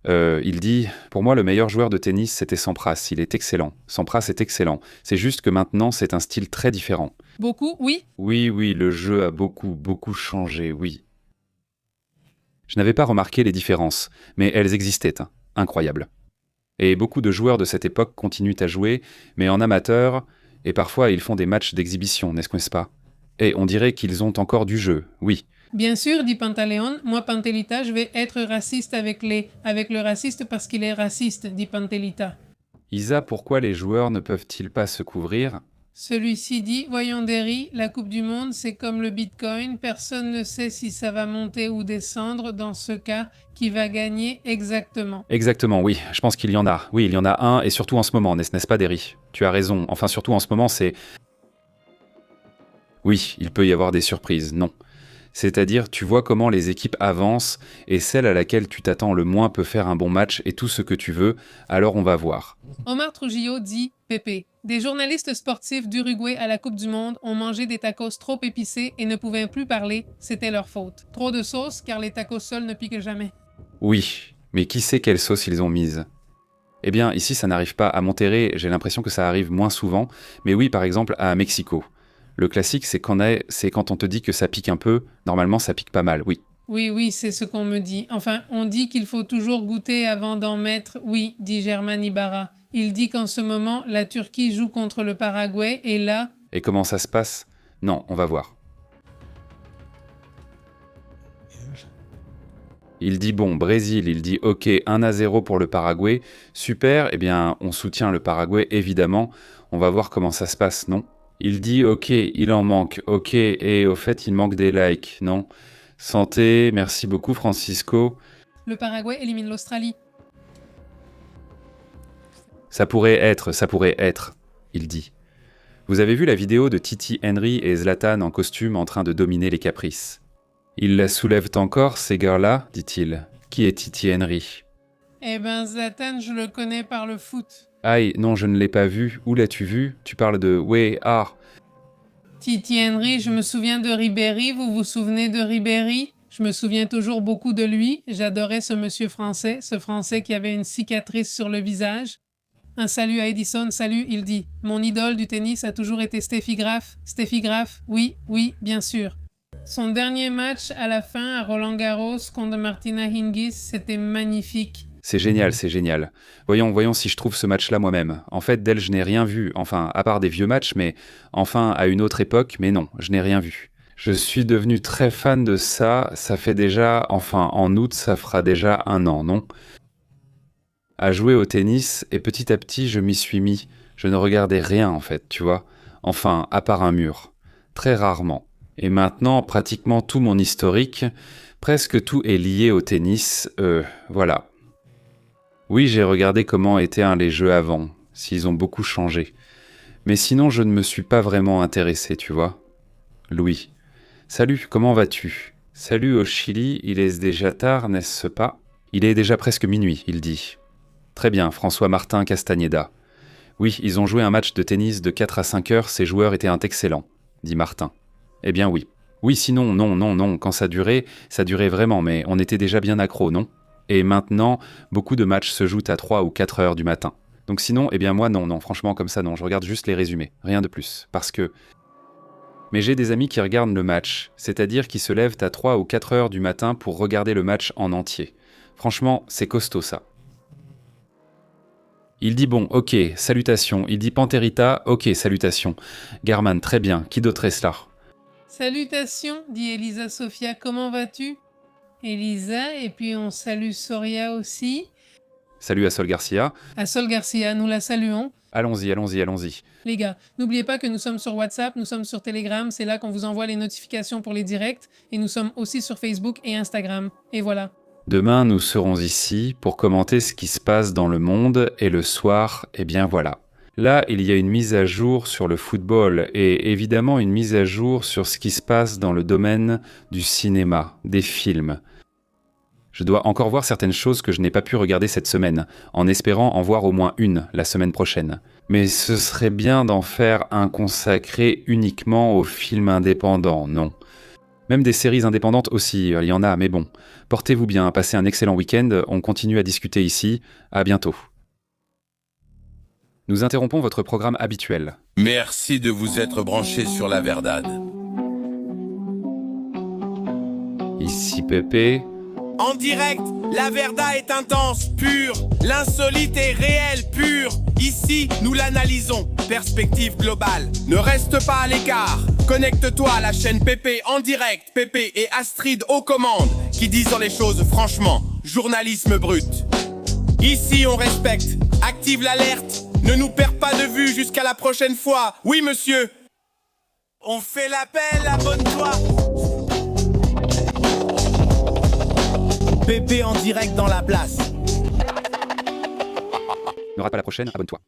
Il dit « Pour moi, le meilleur joueur de tennis, c'était Sampras. Il est excellent. Sampras est excellent. C'est juste que maintenant, c'est un style très différent. » Beaucoup, oui. Oui, le jeu a beaucoup changé, oui. Je n'avais pas remarqué les différences, mais elles existaient. Incroyable. Et beaucoup de joueurs de cette époque continuent à jouer, mais en amateur, et parfois ils font des matchs d'exhibition, n'est-ce pas? Et on dirait qu'ils ont encore du jeu, oui. Bien sûr, dit Pantaleon, moi Pantelita, je vais être raciste avec le raciste parce qu'il est raciste, dit Pantelita. Isa, pourquoi les joueurs ne peuvent-ils pas se couvrir? Celui-ci dit, voyons Derry, la Coupe du Monde, c'est comme le Bitcoin, personne ne sait si ça va monter ou descendre, dans ce cas, qui va gagner exactement. Exactement, oui, je pense qu'il y en a. Oui, il y en a un, et surtout en ce moment, n'est-ce pas Derry? Tu as raison, enfin surtout en ce moment, c'est... Oui, il peut y avoir des surprises, non. C'est-à-dire, tu vois comment les équipes avancent, et celle à laquelle tu t'attends le moins peut faire un bon match et tout ce que tu veux, alors on va voir. Omar Trujillo dit « Pépé, des journalistes sportifs d'Uruguay à la Coupe du Monde ont mangé des tacos trop épicés et ne pouvaient plus parler, c'était leur faute. Trop de sauce, car les tacos seuls ne piquent jamais. » Oui, mais qui sait quelle sauce ils ont mise? Eh bien, ici, ça n'arrive pas. À Monterrey, j'ai l'impression que ça arrive moins souvent, mais oui, par exemple, à Mexico. Le classique, c'est quand on te dit que ça pique un peu, normalement ça pique pas mal, oui. Oui, c'est ce qu'on me dit. Enfin, on dit qu'il faut toujours goûter avant d'en mettre. Oui, dit Germain Ibarra. Il dit qu'en ce moment, la Turquie joue contre le Paraguay et là... Et comment ça se passe? Non, on va voir. Il dit bon, Brésil, il dit ok, 1-0 pour le Paraguay. Super, eh bien, on soutient le Paraguay, évidemment. On va voir comment ça se passe, non? Il dit ok, il en manque, ok, et au fait, il manque des likes, non? Santé, merci beaucoup, Francisco. Le Paraguay élimine l'Australie. Ça pourrait être, il dit. Vous avez vu la vidéo de Titi Henry et Zlatan en costume en train de dominer les caprices? Ils la soulèvent encore, ces gars-là, dit-il. Qui est Titi Henry? Eh ben, Zlatan, je le connais par le foot. Aïe, non, je ne l'ai pas vu. Où l'as-tu vu? Tu parles de... Ouais, ah. Titi Henry, je me souviens de Ribéry, vous vous souvenez de Ribéry? Je me souviens toujours beaucoup de lui, j'adorais ce monsieur français, ce français qui avait une cicatrice sur le visage. Un salut à Edison, salut, il dit. Mon idole du tennis a toujours été Steffi Graf. Steffi Graf, oui, oui, bien sûr. Son dernier match à la fin à Roland-Garros contre Martina Hingis, c'était magnifique. C'est génial, c'est génial. Voyons si je trouve ce match-là moi-même. En fait, d'elle, je n'ai rien vu. Enfin, à part des vieux matchs, mais enfin, à une autre époque, mais non, je n'ai rien vu. Je suis devenu très fan de ça, ça fait déjà, enfin, en août, ça fera déjà 1 an, non ? À jouer au tennis, et petit à petit, je m'y suis mis. Je ne regardais rien, en fait, tu vois. Enfin, à part un mur. Très rarement. Et maintenant, pratiquement tout mon historique, presque tout est lié au tennis, voilà. Oui, j'ai regardé comment étaient les jeux avant, s'ils ont beaucoup changé. Mais sinon, je ne me suis pas vraiment intéressé, tu vois. Louis. Salut, comment vas-tu ? Salut au Chili, il est déjà tard, n'est-ce pas ? Il est déjà presque minuit, il dit. Très bien, François Martin Castagneda. Oui, ils ont joué un match de tennis de 4 à 5 heures, ces joueurs étaient excellents, dit Martin. Eh bien oui. Oui, sinon, non, quand ça durait vraiment, mais on était déjà bien accro, non ? Et maintenant, beaucoup de matchs se jouent à 3 ou 4 heures du matin. Donc sinon, eh bien moi non, franchement comme ça non, je regarde juste les résumés, rien de plus, parce que... Mais j'ai des amis qui regardent le match, c'est-à-dire qui se lèvent à 3 ou 4 heures du matin pour regarder le match en entier. Franchement, c'est costaud ça. Il dit bon, ok, salutations. Il dit Panterita, ok, salutations. Garman, très bien. Qui d'autre est cela ? Salutations, dit Elisa Sofia, comment vas-tu? Elisa, et puis on salue Soria aussi. Salut à Sol Garcia. À Sol Garcia, nous la saluons. Allons-y. Les gars, n'oubliez pas que nous sommes sur WhatsApp, nous sommes sur Telegram, c'est là qu'on vous envoie les notifications pour les directs, et nous sommes aussi sur Facebook et Instagram. Et voilà. Demain, nous serons ici pour commenter ce qui se passe dans le monde, et le soir, eh bien voilà. Là, il y a une mise à jour sur le football, et évidemment une mise à jour sur ce qui se passe dans le domaine du cinéma, des films. Je dois encore voir certaines choses que je n'ai pas pu regarder cette semaine, en espérant en voir au moins une la semaine prochaine. Mais ce serait bien d'en faire un consacré uniquement aux films indépendants, non ? Même des séries indépendantes aussi, il y en a, mais bon. Portez-vous bien, passez un excellent week-end, on continue à discuter ici, à bientôt. Nous interrompons votre programme habituel. Merci de vous être branché sur la Verdade. Ici Pépé. En direct, la Verda est intense, pure. L'insolite est réelle, pure. Ici, nous l'analysons. Perspective globale. Ne reste pas à l'écart. Connecte-toi à la chaîne Pépé en direct. Pépé et Astrid aux commandes, qui disent les choses franchement. Journalisme brut. Ici, on respecte. Active l'alerte. Ne nous perds pas de vue jusqu'à la prochaine fois. Oui, monsieur. On fait l'appel, abonne-toi. Pépé en direct dans la place. Ne rate pas la prochaine, abonne-toi.